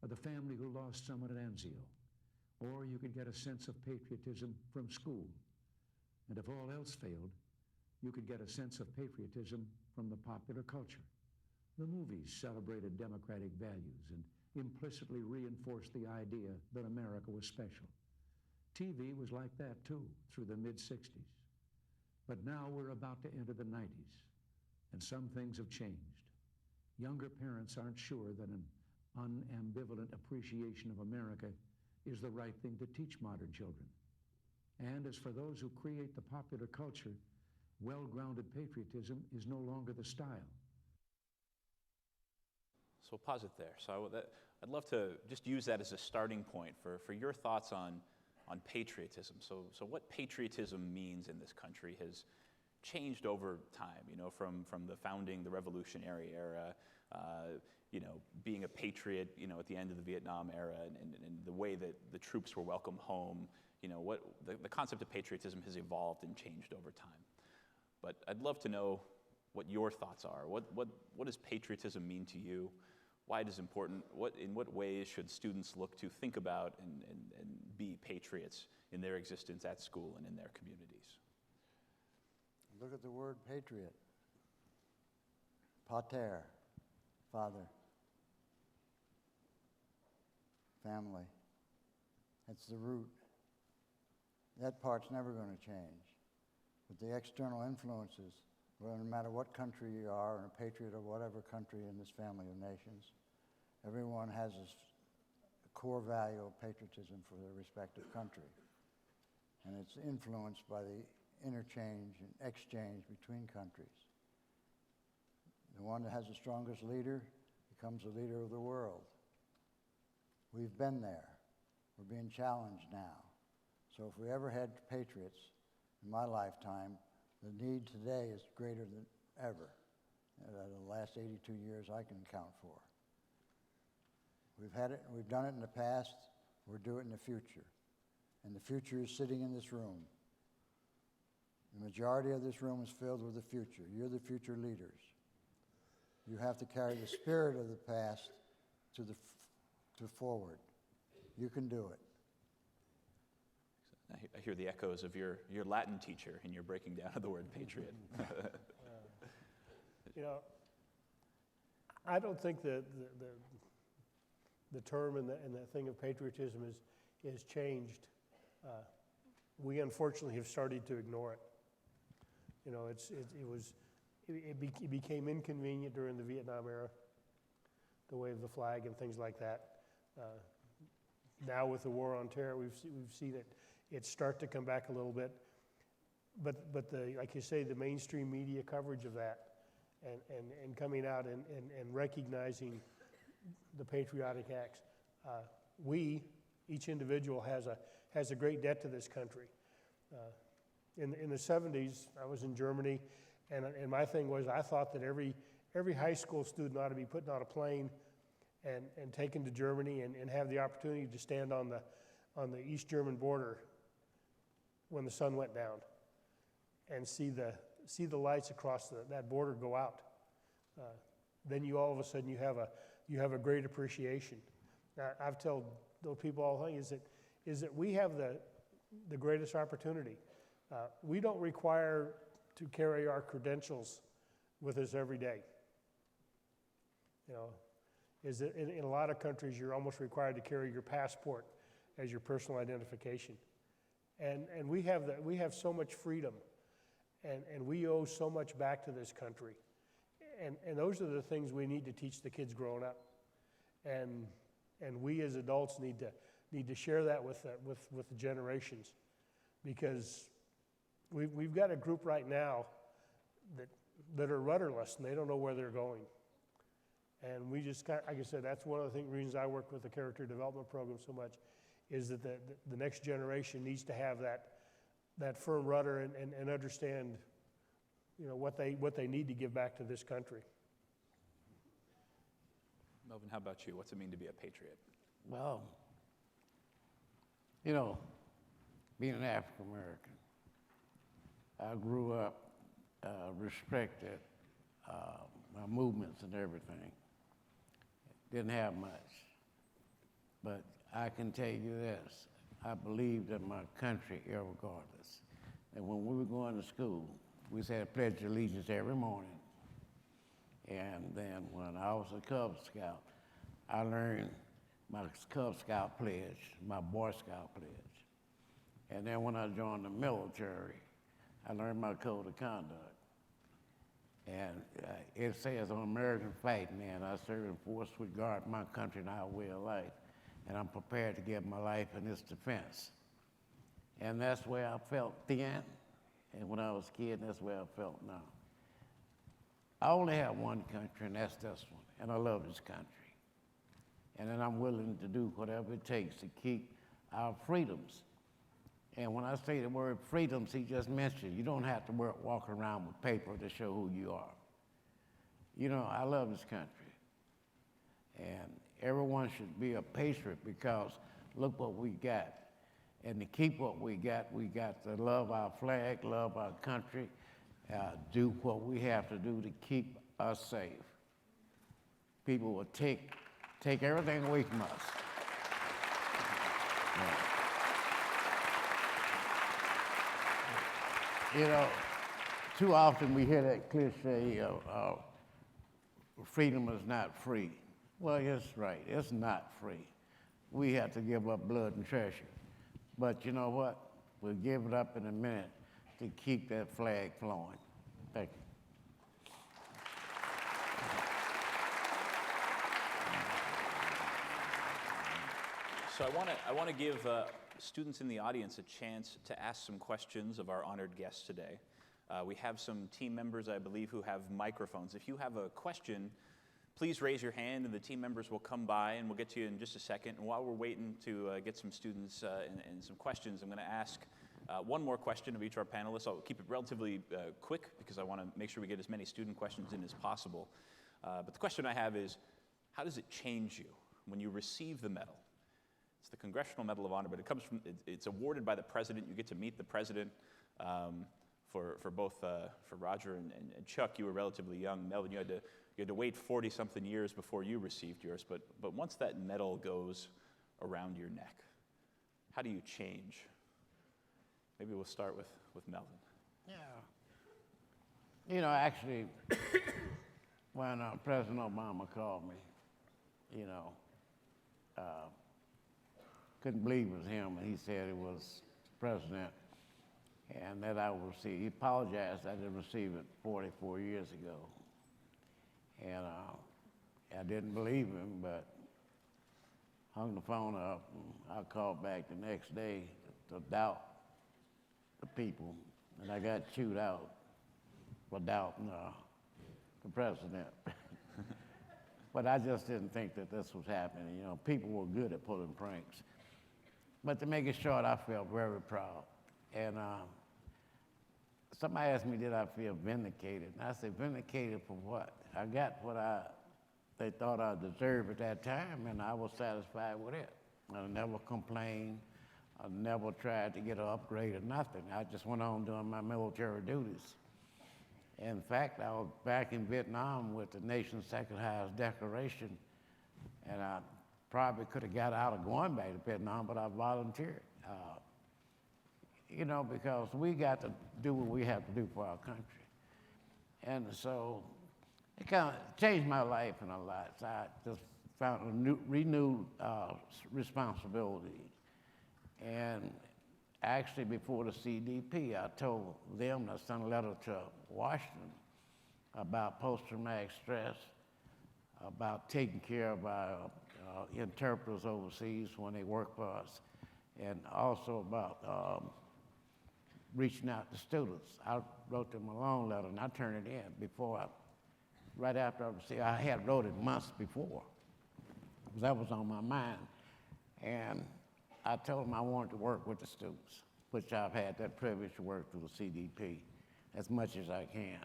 or the family who lost someone at Anzio. Or you could get a sense of patriotism from school. And if all else failed, you could get a sense of patriotism from the popular culture. The movies celebrated democratic values and implicitly reinforced the idea that America was special. TV was like that too, through the mid-60s. But now we're about to enter the 90s, and some things have changed. Younger parents aren't sure that an unambivalent appreciation of America is the right thing to teach modern children. And as for those who create the popular culture, well-grounded patriotism is no longer the style. So we'll pause it there. So I'd love to just use that as a starting point for your thoughts on patriotism. So what patriotism means in this country has changed over time, from the founding, the Revolutionary era, being a patriot, at the end of the Vietnam era, and the way that the troops were welcomed home. What the concept of patriotism has evolved and changed over time. But I'd love to know what your thoughts are. What does patriotism mean to you? Why it is important? In what ways should students look to think about and be patriots in their existence at school and in their communities? Look at the word patriot. Pater, father. Family. That's the root. That part's never going to change. But the external influences, well, no matter what country you are, and a patriot of whatever country in this family of nations, everyone has a core value of patriotism for their respective country. And it's influenced by the interchange and exchange between countries. The one that has the strongest leader becomes the leader of the world. We've been there. We're being challenged now. So if we ever had patriots in my lifetime, the need today is greater than ever. The last 82 years I can account for. We've had it, we've done it in the past, we'll do it in the future. And the future is sitting in this room. The majority of this room is filled with the future. You're the future leaders. You have to carry the spirit of the past to forward. You can do it. I hear the echoes of your Latin teacher in your breaking down of the word patriot. I don't think that the term and the thing of patriotism is changed. We unfortunately have started to ignore it. It became inconvenient during the Vietnam era to wave the flag and things like that. Now with the war on terror, we've seen it start to come back a little bit. But like you say, the mainstream media coverage of that and coming out and recognizing the patriotic acts. Each individual has a great debt to this country. In the 70s, I was in Germany, and my thing was I thought that every high school student ought to be put on a plane and taken to Germany and have the opportunity to stand on the East German border when the sun went down and see the lights across that border go out. Then you all of a sudden you have a great appreciation. Now, I've told those people all the time is that we have the greatest opportunity. We don't require to carry our credentials with us every day. You know, is that in a lot of countries you're almost required to carry your passport as your personal identification. And we have so much freedom, and we owe so much back to this country. And those are the things we need to teach the kids growing up. And we as adults need to share that with the generations, because we've got a group right now that are rudderless and they don't know where they're going. And we just got, like I said, that's one of the reasons I work with the character development program so much, is that the next generation needs to have that firm rudder and understand, you know, what they need to give back to this country. Melvin, how about you? What's it mean to be a patriot? Well, you know, being an African American, I grew up respected my movements and everything. Didn't have much, but I can tell you this: I believed in my country, irregardless. And when we were going to school, we said a pledge of allegiance every morning. And then when I was a Cub Scout, I learned my Cub Scout pledge, my Boy Scout pledge. And then when I joined the military, I learned my code of conduct. And it says, I'm an American fighting man. I serve in force with guard my country and our way of life. And I'm prepared to give my life in its defense. And that's where I felt then. And when I was a kid, that's where I felt now. I only have one country, and that's this one. And I love this country. And then I'm willing to do whatever it takes to keep our freedoms. And when I say the word freedoms, he just mentioned, you don't have to walk around with paper to show who you are. You know, I love this country. And everyone should be a patriot, because look what we got. And to keep what we got to love our flag, love our country, do what we have to do to keep us safe. People will take everything away from us. Yeah. You know, too often we hear that cliche of freedom is not free. Well, it's right, it's not free. We have to give up blood and treasure. But you know what? We'll give it up in a minute to keep that flag flowing. Thank you. So I want to give students in the audience a chance to ask some questions of our honored guests today. We have some team members, I believe, who have microphones. If you have a question, please raise your hand, and the team members will come by, and we'll get to you in just a second. And while we're waiting to get some students and some questions, I'm going to ask one more question of each of our panelists. I'll keep it relatively quick, because I want to make sure we get as many student questions in as possible. But the question I have is, how does it change you when you receive the medal? It's the Congressional Medal of Honor, but it's awarded by the president. You get to meet the president. For both for Roger and Chuck, you were relatively young. Melvin, you had to wait 40-something years before you received yours. But once that medal goes around your neck, how do you change? Maybe we'll start with Melvin. Yeah. You know, actually, when President Obama called me, you know, couldn't believe it was him, and he said it was the president, and that I would receive. He apologized I didn't receive it 44 years ago. And I didn't believe him, but hung the phone up, and I called back the next day to doubt the people, and I got chewed out for doubting the president. But I just didn't think that this was happening. You know, people were good at pulling pranks. But to make it short, I felt very proud. And somebody asked me, did I feel vindicated? And I said, vindicated for what? I got what they thought I deserved at that time, and I was satisfied with it. I never complained. I never tried to get an upgrade or nothing. I just went on doing my military duties. In fact, I was back in Vietnam with the nation's second highest decoration, and I probably could have got out of going back to Vietnam, but I volunteered. Because we got to do what we have to do for our country. And so it kind of changed my life in a lot. So I just found a renewed responsibility. And actually, before the CDP, I told them, I sent a letter to Washington about post-traumatic stress, about taking care of our interpreters overseas when they work for us, and also about reaching out to students. I wrote them a long letter, and I turned it in right after I received. I had wrote it months before, because that was on my mind. And I told them I wanted to work with the students, which I've had that privilege to work through the CDP as much as I can.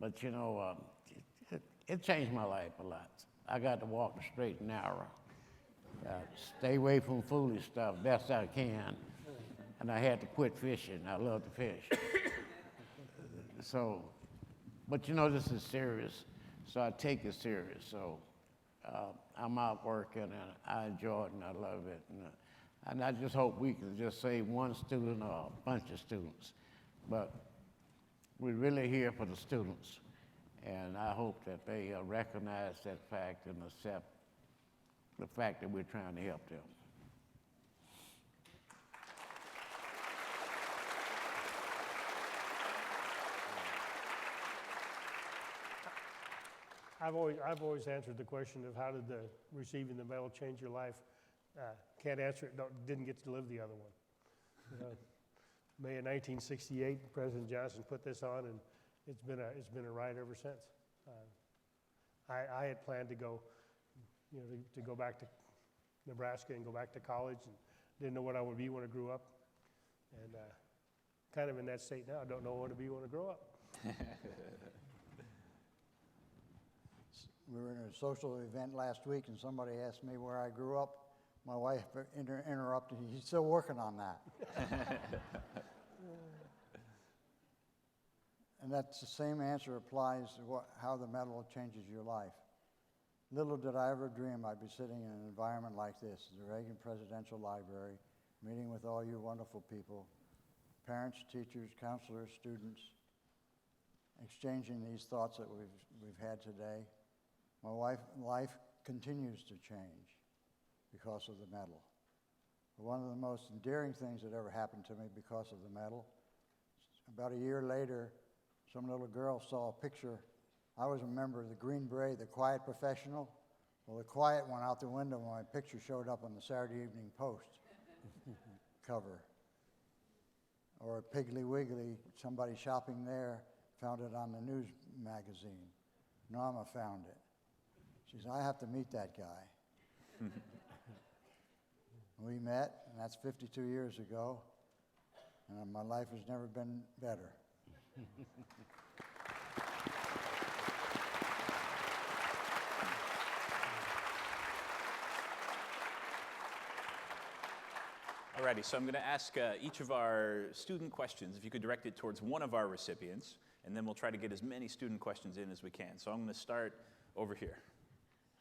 But it changed my life a lot. I got to walk the straight and narrow, stay away from foolish stuff best I can, and I had to quit fishing. I love to fish. But this is serious, so I take it serious. So I'm out working, and I enjoy it, and I love it. And I just hope we can just save one student or a bunch of students. But we're really here for the students, and I hope that they recognize that fact and accept the fact that we're trying to help them. I've always answered the question of how did receiving the medal change your life. Can't answer it. Didn't get to live the other one. May of 1968, President Johnson put this on, and it's been a ride ever since. I had planned to go, to go back to Nebraska and go back to college, and didn't know what I would be when I grew up, and kind of in that state now. I don't know what to be when I grow up. We were in a social event last week, and somebody asked me where I grew up. My wife interrupted, he's still working on that. And that's the same answer applies to how the medal changes your life. Little did I ever dream I'd be sitting in an environment like this, the Reagan Presidential Library, meeting with all you wonderful people, parents, teachers, counselors, students, exchanging these thoughts that we've had today. My life continues to change because of the medal. One of the most endearing things that ever happened to me because of the medal, about a year later, some little girl saw a picture. I was a member of the Green Beret, the quiet professional. Well, the quiet went out the window when my picture showed up on the Saturday Evening Post cover. Or Piggly Wiggly, somebody shopping there found it on the news magazine. Norma found it. She said, I have to meet that guy. We met, and that's 52 years ago, and my life has never been better. Alrighty, so I'm going to ask each of our student questions, if you could direct it towards one of our recipients, and then we'll try to get as many student questions in as we can. So I'm going to start over here.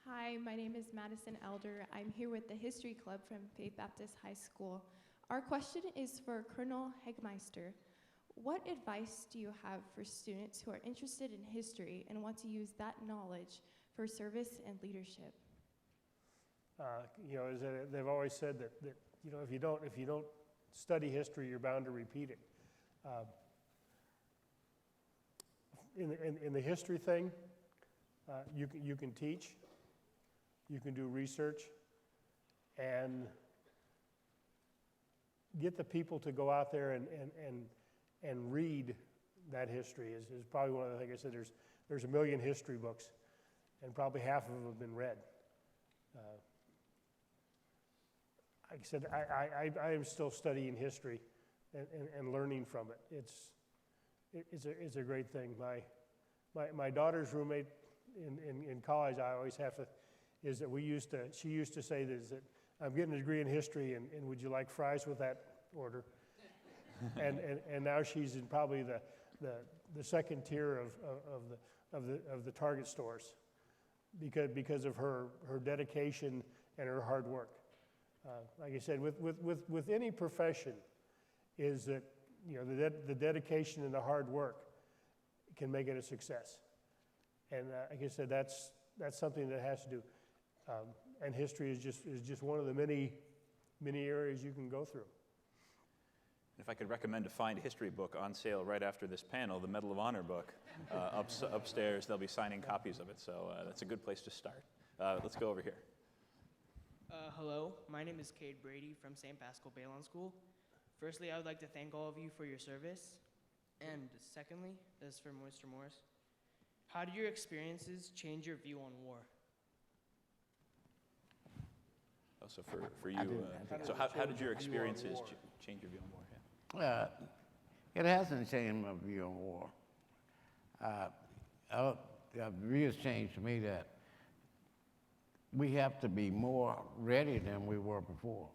Hi, my name is Madison Elder. I'm here with the History Club from Faith Baptist High School. Our question is for Colonel Hegmeister. What advice do you have for students who are interested in history and want to use that knowledge for service and leadership? They've always said that if you don't study history, you're bound to repeat it. In the history thing, you can teach, you can do research, and get the people to go out there and read that history is probably one of the things. I said there's a million history books, and probably half of them have been read. Like I said, I am still studying history and learning from it. It's a great thing. My daughter's roommate in college, I always have to, is that she used to say this, that I'm getting a degree in history, and would you like fries with that order? and now she's in probably the second tier of the Target stores because of her dedication and her hard work. Like I said, with any profession, is that the dedication and the hard work can make it a success. And like I said, that's something that has to do. And history is just one of the many areas you can go through. If I could recommend a fine history book on sale right after this panel, the Medal of Honor book, upstairs, they'll be signing copies of it, so that's a good place to start. Let's go over here. Hello, my name is Cade Brady from St. Pascal Balon School. Firstly, I would like to thank all of you for your service. And secondly, this is for Mr. Morris. How did your experiences change your view on war? Oh, so for you, so how did your experiences change your view on war? Yeah. It hasn't changed my view on war. The view has changed for me that we have to be more ready than we were before.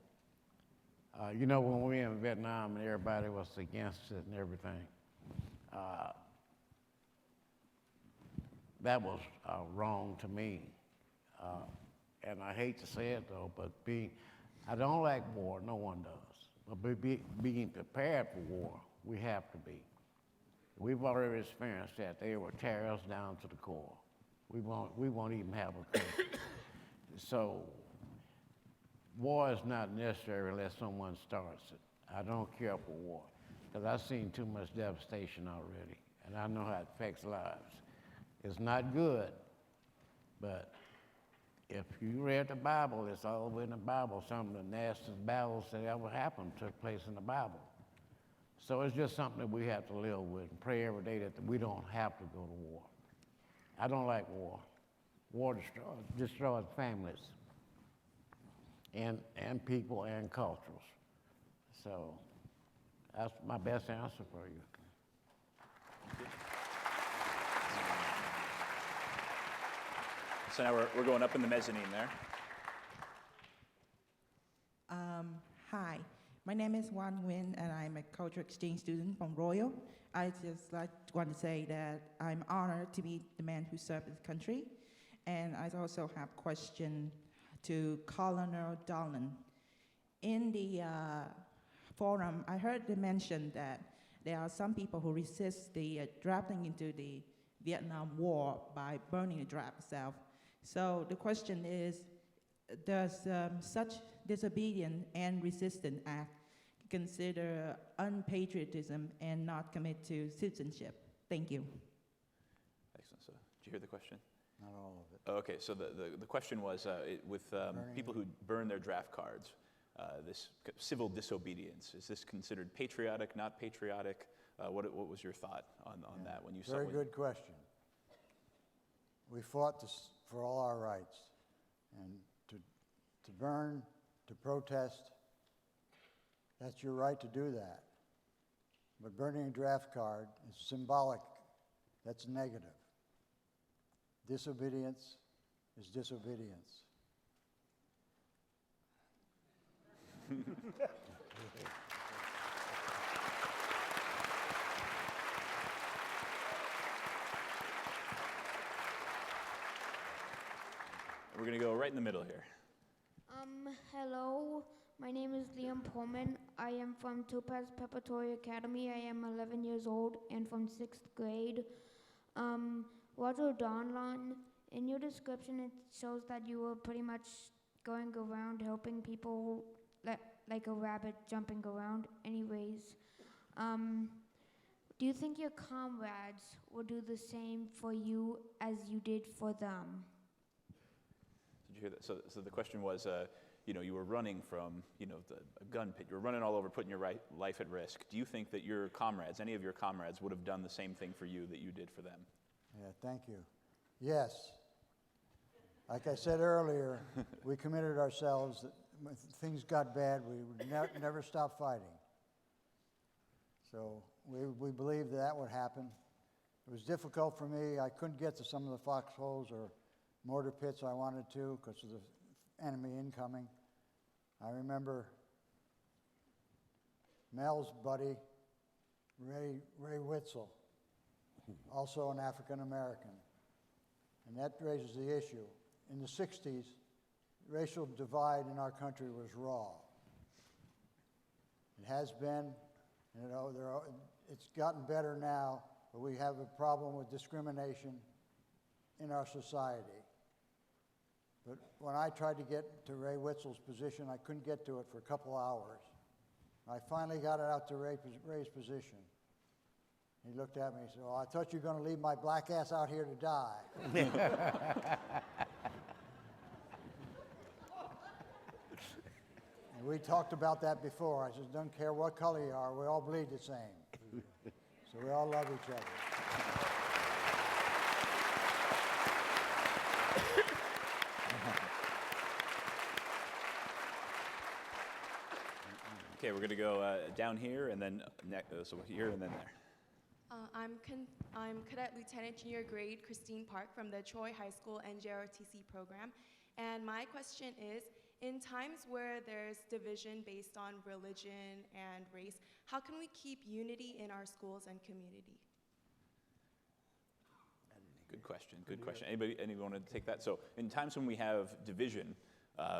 When we were in Vietnam and everybody was against it and everything, that was wrong to me. And I hate to say it though, but I don't like war, no one does. But being prepared for war, we have to be. We've already experienced that. They will tear us down to the core. We won't even have a clue. So war is not necessary unless someone starts it. I don't care for war, because I've seen too much devastation already, and I know how it affects lives. It's not good, but if you read the Bible, it's all over in the Bible. Some of the nastiest battles that ever happened took place in the Bible. So it's just something that we have to live with and pray every day that we don't have to go to war. I don't like war. War destroys families and people and cultures. So that's my best answer for you. So now we're going up in the mezzanine there. Hi, my name is Wan Nguyen, and I'm a cultural exchange student from Royal. I just want to say that I'm honored to meet the man who served his country. And I also have a question to Colonel Dolan. In the forum, I heard they mention that there are some people who resist the drafting into the Vietnam War by burning the draft itself. So the question is, does such disobedient and resistant act consider unpatriotism and not commit to citizenship? Thank you. Excellent. So, did you hear the question? Not all of it. Oh, okay, so the question was with people who burn their draft cards, this civil disobedience, is this considered patriotic, not patriotic? What was your thought on that when you saw it? Very good question. We fought for all our rights, and to burn, to protest, that's your right to do that. But burning a draft card is symbolic. That's negative. Disobedience is disobedience. We're going to go right in the middle here. Hello, my name is Liam Pullman. I am from Topaz Preparatory Academy. I am 11 years old and from 6th grade. Roger Donlon, in your description it shows that you were pretty much going around helping people like a rabbit jumping around. Anyways, do you think your comrades will do the same for you as you did for them? Did you hear that? So the question was, you were running from, a gun pit. You were running all over, putting your life at risk. Do you think that your comrades, any of your comrades, would have done the same thing for you that you did for them? Yeah, thank you. Yes. Like I said earlier, we committed ourselves that when things got bad, we would never stop fighting. So we believed that would happen. It was difficult for me. I couldn't get to some of the foxholes or mortar pits I wanted to because of the enemy incoming. I remember Mel's buddy, Ray Witzel, also an African American. And that raises the issue. In the 60s, racial divide in our country was raw. It has been, it's gotten better now, but we have a problem with discrimination in our society. But when I tried to get to Ray Witzel's position, I couldn't get to it for a couple hours. I finally got it out to Ray's position. He looked at me and said, "Well, I thought you were going to leave my black ass out here to die." And we talked about that before. I said, "Don't care what color you are, we all bleed the same." So we all love each other. Okay, we're going to go down here and then so here and then there. I'm Cadet Lieutenant Junior Grade Christine Park from the Troy High School NJROTC program. And my question is, in times where there's division based on religion and race, how can we keep unity in our schools and community? Good question, good question. Anyone want to take that? So in times when we have division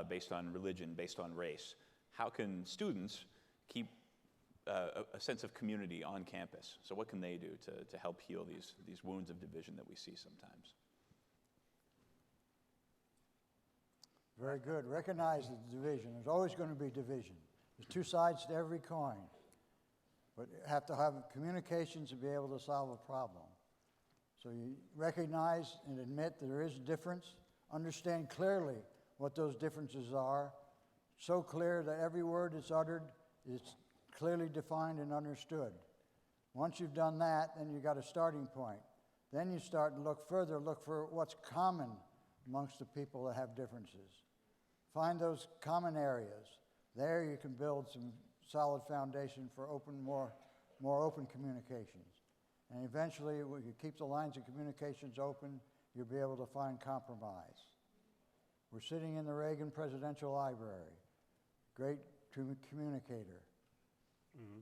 based on religion, based on race, how can students keep a sense of community on campus? So what can they do to help heal these wounds of division that we see sometimes? Very good. Recognize the division. There's always going to be division. There's two sides to every coin. But you have to have communications to be able to solve a problem. So you recognize and admit there is a difference. Understand clearly what those differences are. So clear that every word that's uttered is clearly defined and understood. Once you've done that, then you've got a starting point. Then you start to look further, look for what's common amongst the people that have differences. Find those common areas. There you can build some solid foundation for more open communications. And eventually, when you keep the lines of communications open, you'll be able to find compromise. We're sitting in the Reagan Presidential Library. Great communicator. Mm-hmm.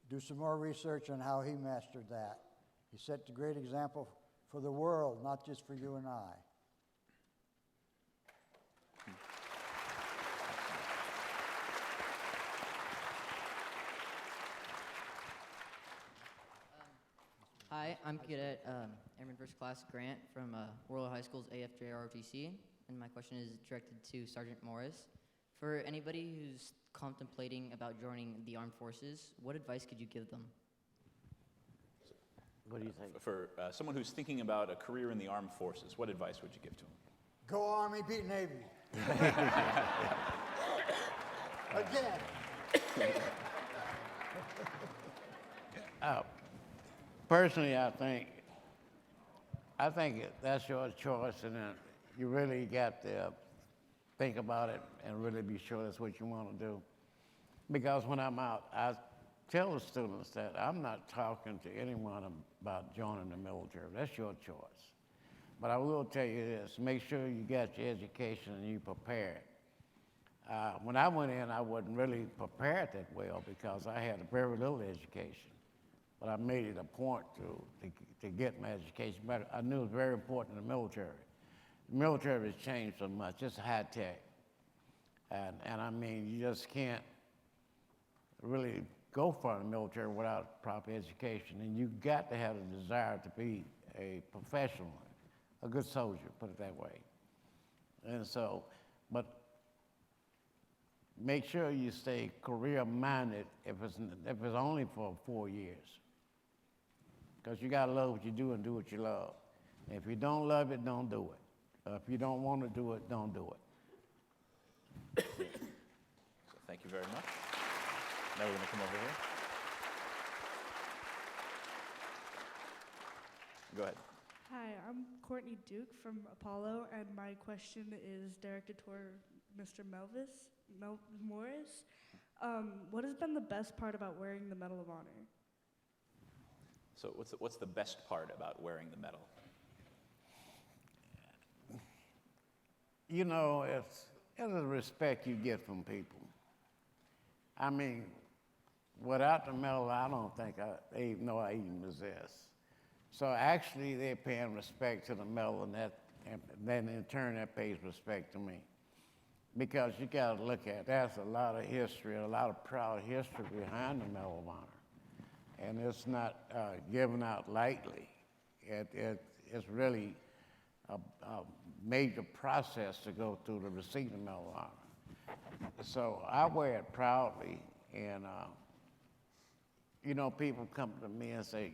Do some more research on how he mastered that. He set a great example for the world, not just for you and I. Hi, I'm Cadet Airman First Class Grant from Royal High School's AFJROTC, and my question is directed to Sergeant Morris. For anybody who's contemplating about joining the armed forces, what advice could you give them? What do you think? For someone who's thinking about a career in the armed forces, what advice would you give to them? Go Army, beat Navy. Again. Personally, I think that's your choice, and then you really got to think about it and really be sure that's what you want to do. Because when I'm out, I tell the students that I'm not talking to anyone about joining the military. That's your choice. But I will tell you this, make sure you got your education and you prepared. When I went in, I wasn't really prepared that well because I had a very little education. But I made it a point to get my education. But I knew it was very important in the military. The military has changed so much. It's high tech. And I mean, you just can't really go for the military without proper education. And you've got to have a desire to be a professional, a good soldier, put it that way. And so, but make sure you stay career-minded if it's only for 4 years. Because you got to love what you do and do what you love. And if you don't love it, don't do it. If you don't want to do it, don't do it. So thank you very much. Now we're going to come over here. Go ahead. Hi, I'm Courtney Duke from Apollo, and my question is directed toward Mr. Morris. What has been the best part about wearing the Medal of Honor? So what's the best part about wearing the medal? You know, it's the respect you get from people. I mean, without the medal, I don't think they know I even exist. So actually, they're paying respect to the medal, and then in turn, that pays respect to me. Because you got to look at, there's a lot of history, a lot of proud history behind the Medal of Honor. And it's not given out lightly. It's really a major process to go through to receive the Medal of Honor. So I wear it proudly, and you know, people come to me and say,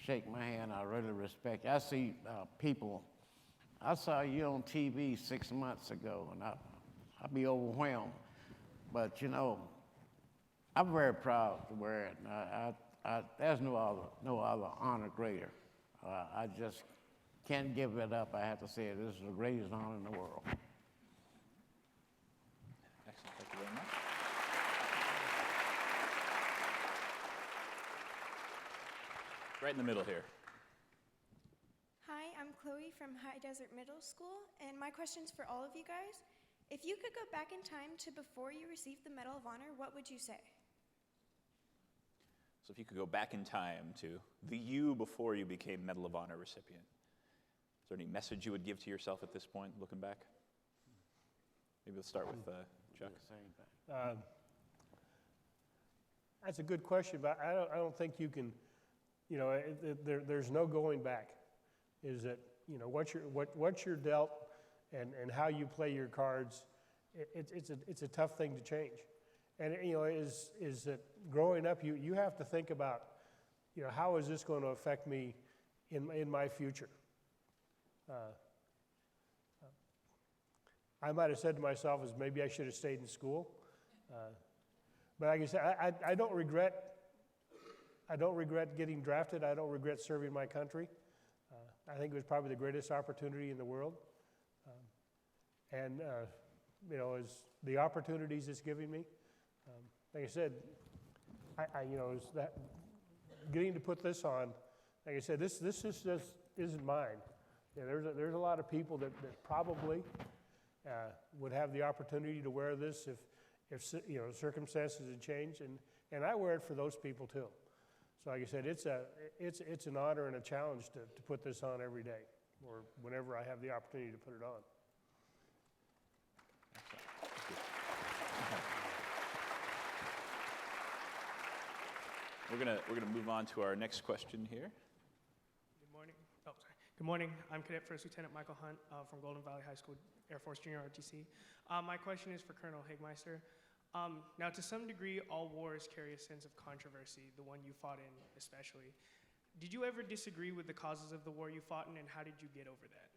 shake my hand, I really respect you. I see people, I saw you on TV 6 months ago, and I'd be overwhelmed. But you know, I'm very proud to wear it. There's no other honor greater. I just can't give it up. I have to say it. This is the greatest honor in the world. Excellent. Thank you very much. Right in the middle here. Hi, I'm Chloe from High Desert Middle School, and my question's for all of you guys. If you could go back in time to before you received the Medal of Honor, what would you say? So if you could go back in time to the you before you became Medal of Honor recipient, is there any message you would give to yourself at this point, looking back? Maybe we'll start with Chuck. That's a good question, but I don't think you can, you know, there's no going back. Is that, you know, once you're dealt and how you play your cards, it's a tough thing to change. And you know, is that growing up, you have to think about, you know, how is this going to affect me in my future? I might have said to myself, as maybe I should have stayed in school. But like I said, I don't regret getting drafted. I don't regret serving my country. I think it was probably the greatest opportunity in the world. You know, as the opportunities it's giving me, like I said, you know, is that getting to put this on. Like I said, this just isn't mine. Yeah, there's a lot of people that probably would have the opportunity to wear this if you know, circumstances had changed, and I wear it for those people too. So like I said, it's an honor and a challenge to put this on every day, or whenever I have the opportunity to put it on. We're gonna move on to our next question here. Good morning. Oh, sorry. Good morning. I'm Cadet First Lieutenant Michael Hunt from Golden Valley High School, Air Force Junior ROTC. My question is for Colonel Higmeister. Now, to some degree, all wars carry a sense of controversy, the one you fought in especially. Did you ever disagree with the causes of the war you fought in, and how did you get over that?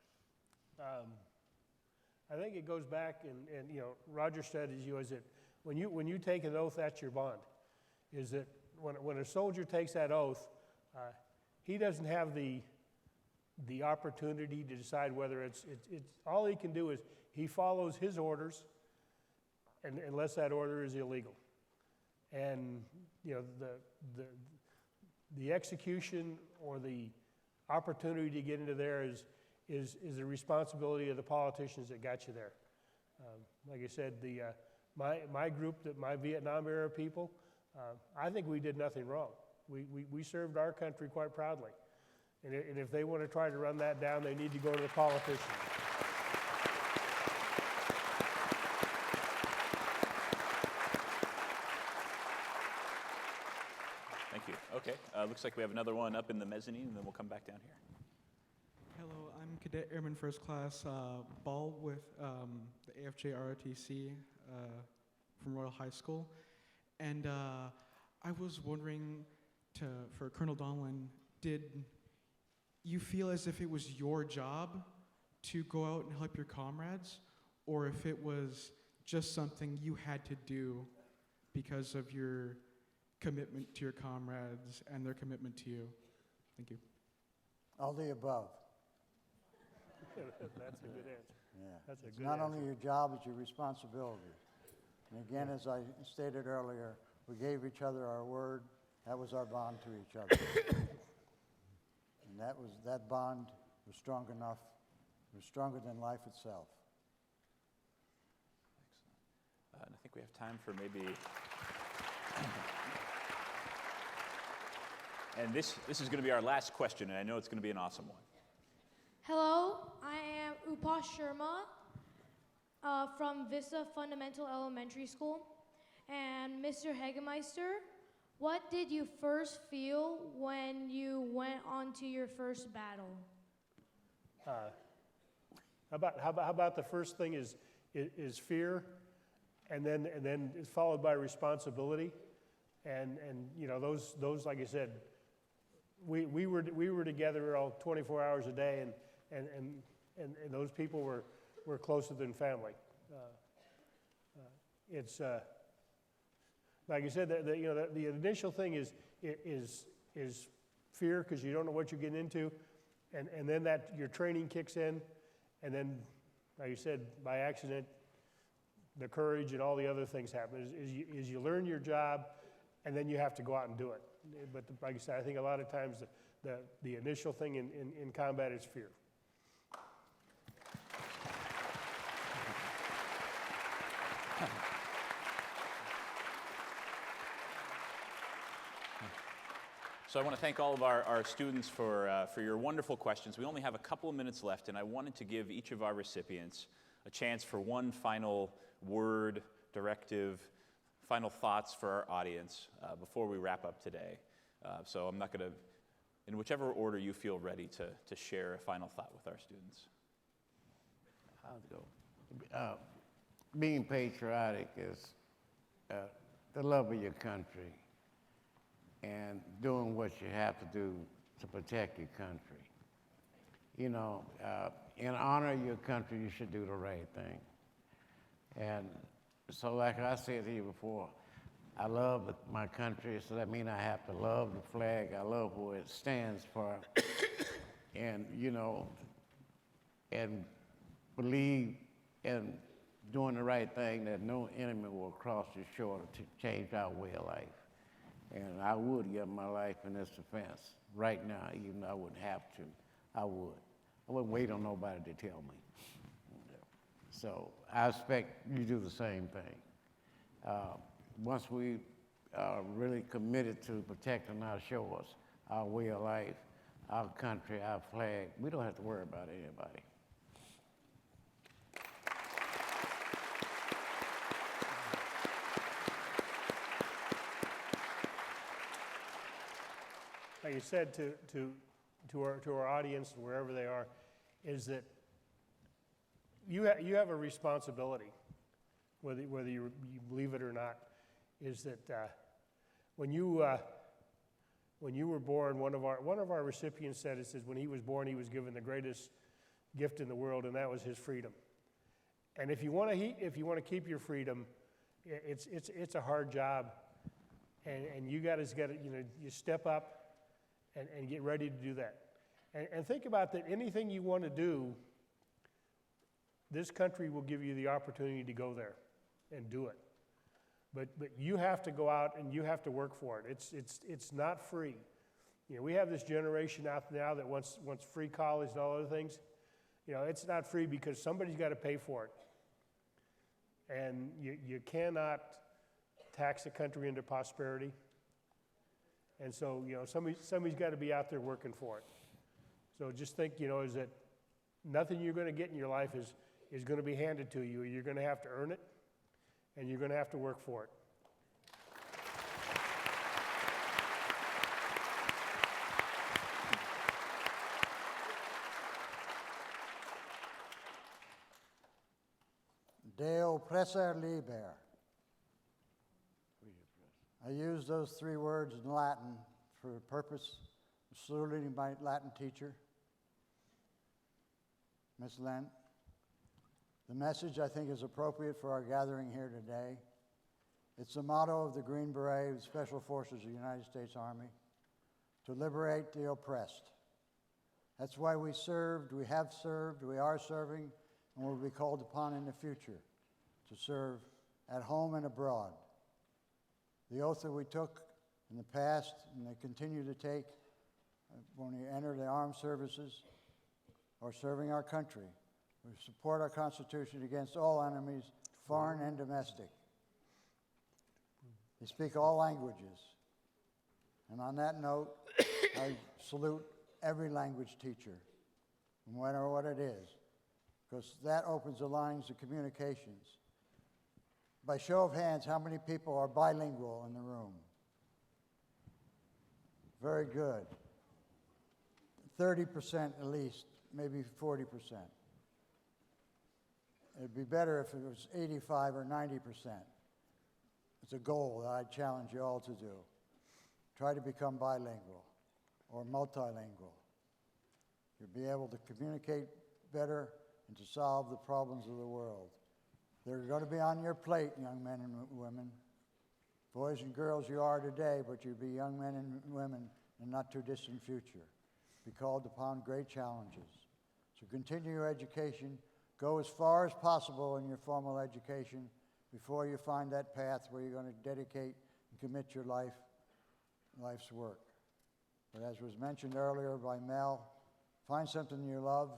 I think it goes back, and you know, Roger said, is that when you take an oath, that's your bond. Is that when a soldier takes that oath, he doesn't have the opportunity to decide whether it's all he can do is he follows his orders, and unless that order is illegal. And you know, the execution or the opportunity to get into there is the responsibility of the politicians that got you there. Like I said, my group, my Vietnam era people, I think we did nothing wrong. We served our country quite proudly. And if they want to try to run that down, they need to go to the politicians. Thank you. Okay, looks like we have another one up in the mezzanine, and then we'll come back down here. Hello, I'm Cadet Airman First Class Ball with the AFJ ROTC from Royal High School. And I was wondering, for Colonel Donlin, did you feel as if it was your job to go out and help your comrades, or if it was just something you had to do because of your commitment to your comrades and their commitment to you? Thank you. All the above. That's a good answer. Yeah. That's a it's good not answer. only your job, it's your responsibility. And again, as I stated earlier, we gave each other our word. That was our bond to each other. And that bond was strong enough, it was stronger than life itself. think we have time for maybe... And this is going to be our last question, and I know it's going to be an awesome one. Hello, I am Upa Sharma from Vista Fundamental Elementary School. And Mr. Hagemeister, what did you first feel when you went onto your first battle? How about the first thing is fear, and then it's followed by responsibility, and you know those like I said, we were together all 24 hours a day, and those people were closer than family. It's like I said, the initial thing is fear, because you don't know what you're getting into, and then that your training kicks in, and then, like you said, by accident, the courage and all the other things happen. Is you learn your job, and then you have to go out and do it. But like I said, I think a lot of times the initial thing in combat is fear. So I want to thank all of our students for your wonderful questions. We only have a couple of minutes left, and I wanted to give each of our recipients a chance for one final word, directive, final thoughts for our audience before we wrap up today. So I'm not going to, in whichever order you feel ready to share a final thought with our students. I'll go. Being patriotic is the love of your country and doing what you have to do to protect your country. You know, in honor of your country, you should do the right thing. And so like I said to you before, I love my country, so that means I have to love the flag. I love what it stands for. And, you know, and believe in doing the right thing, that no enemy will cross your shore to change our way of life. And I would give my life in this defense right now, even though I wouldn't have to. I would. I wouldn't wait on nobody to tell me. So I expect you to do the same thing. Once we are really committed to protecting our shores, our way of life, our country, our flag, we don't have to worry about anybody. Like you said to our audience, wherever they are, is that you have a responsibility, whether you believe it or not. Is that when you were born, one of our recipients said, it says when he was born, he was given the greatest gift in the world, and that was his freedom. And if you want to keep your freedom, it's a hard job, and you got to you step up and get ready to do that. And think about that. Anything you want to do, this country will give you the opportunity to go there and do it. But you have to go out and you have to work for it. It's not free. You know, we have this generation out now that wants free college and all other things. You know, it's not free because somebody's got to pay for it. And you cannot tax a country into prosperity. And so, you know, somebody's got to be out there working for it. So just think, you know, is that nothing you're going to get in your life is going to be handed to you. You're going to have to earn it, and you're going to have to work for it. De oppressor liber. I use those three words in Latin for the purpose of saluting my Latin teacher, Miss Lent. The message, I think, is appropriate for our gathering here today. It's the motto of the Green Beret of Special Forces of the United States Army, to liberate the oppressed. That's why we served, we have served, we are serving, and will be called upon in the future to serve at home and abroad. The oath that we took in the past and they continue to take when we enter the armed services or serving our country. We support our Constitution against all enemies, foreign and domestic. They speak all languages. And on that note, I salute every language teacher, no matter what it is, because that opens the lines of communications. By show of hands, how many people are bilingual in the room? Very good. 30% at least, maybe 40%. It'd be better if it was 85 or 90%. It's a goal that I challenge you all to do. Try to become bilingual or multilingual. You'll be able to communicate better and to solve the problems of the world. They're going to be on your plate, young men and women. Boys and girls, you are today, but you'll be young men and women in a not too distant future. Be called upon great challenges. So continue your education. Go as far as possible in your formal education before you find that path where you're going to dedicate and commit your life's work. But as was mentioned earlier by Mel, find something you love,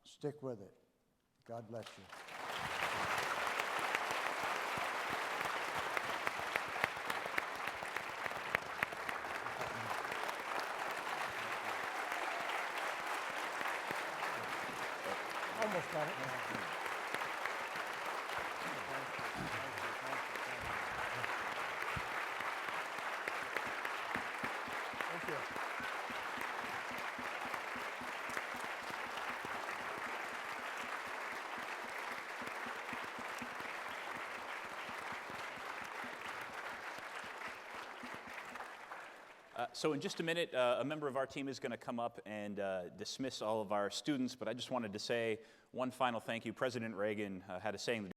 stick with it. God bless you. Almost got it. Thank you. So in just a minute, a member of our team is going to come up and dismiss all of our students, but I just wanted to say one final thank you. President Reagan had a saying that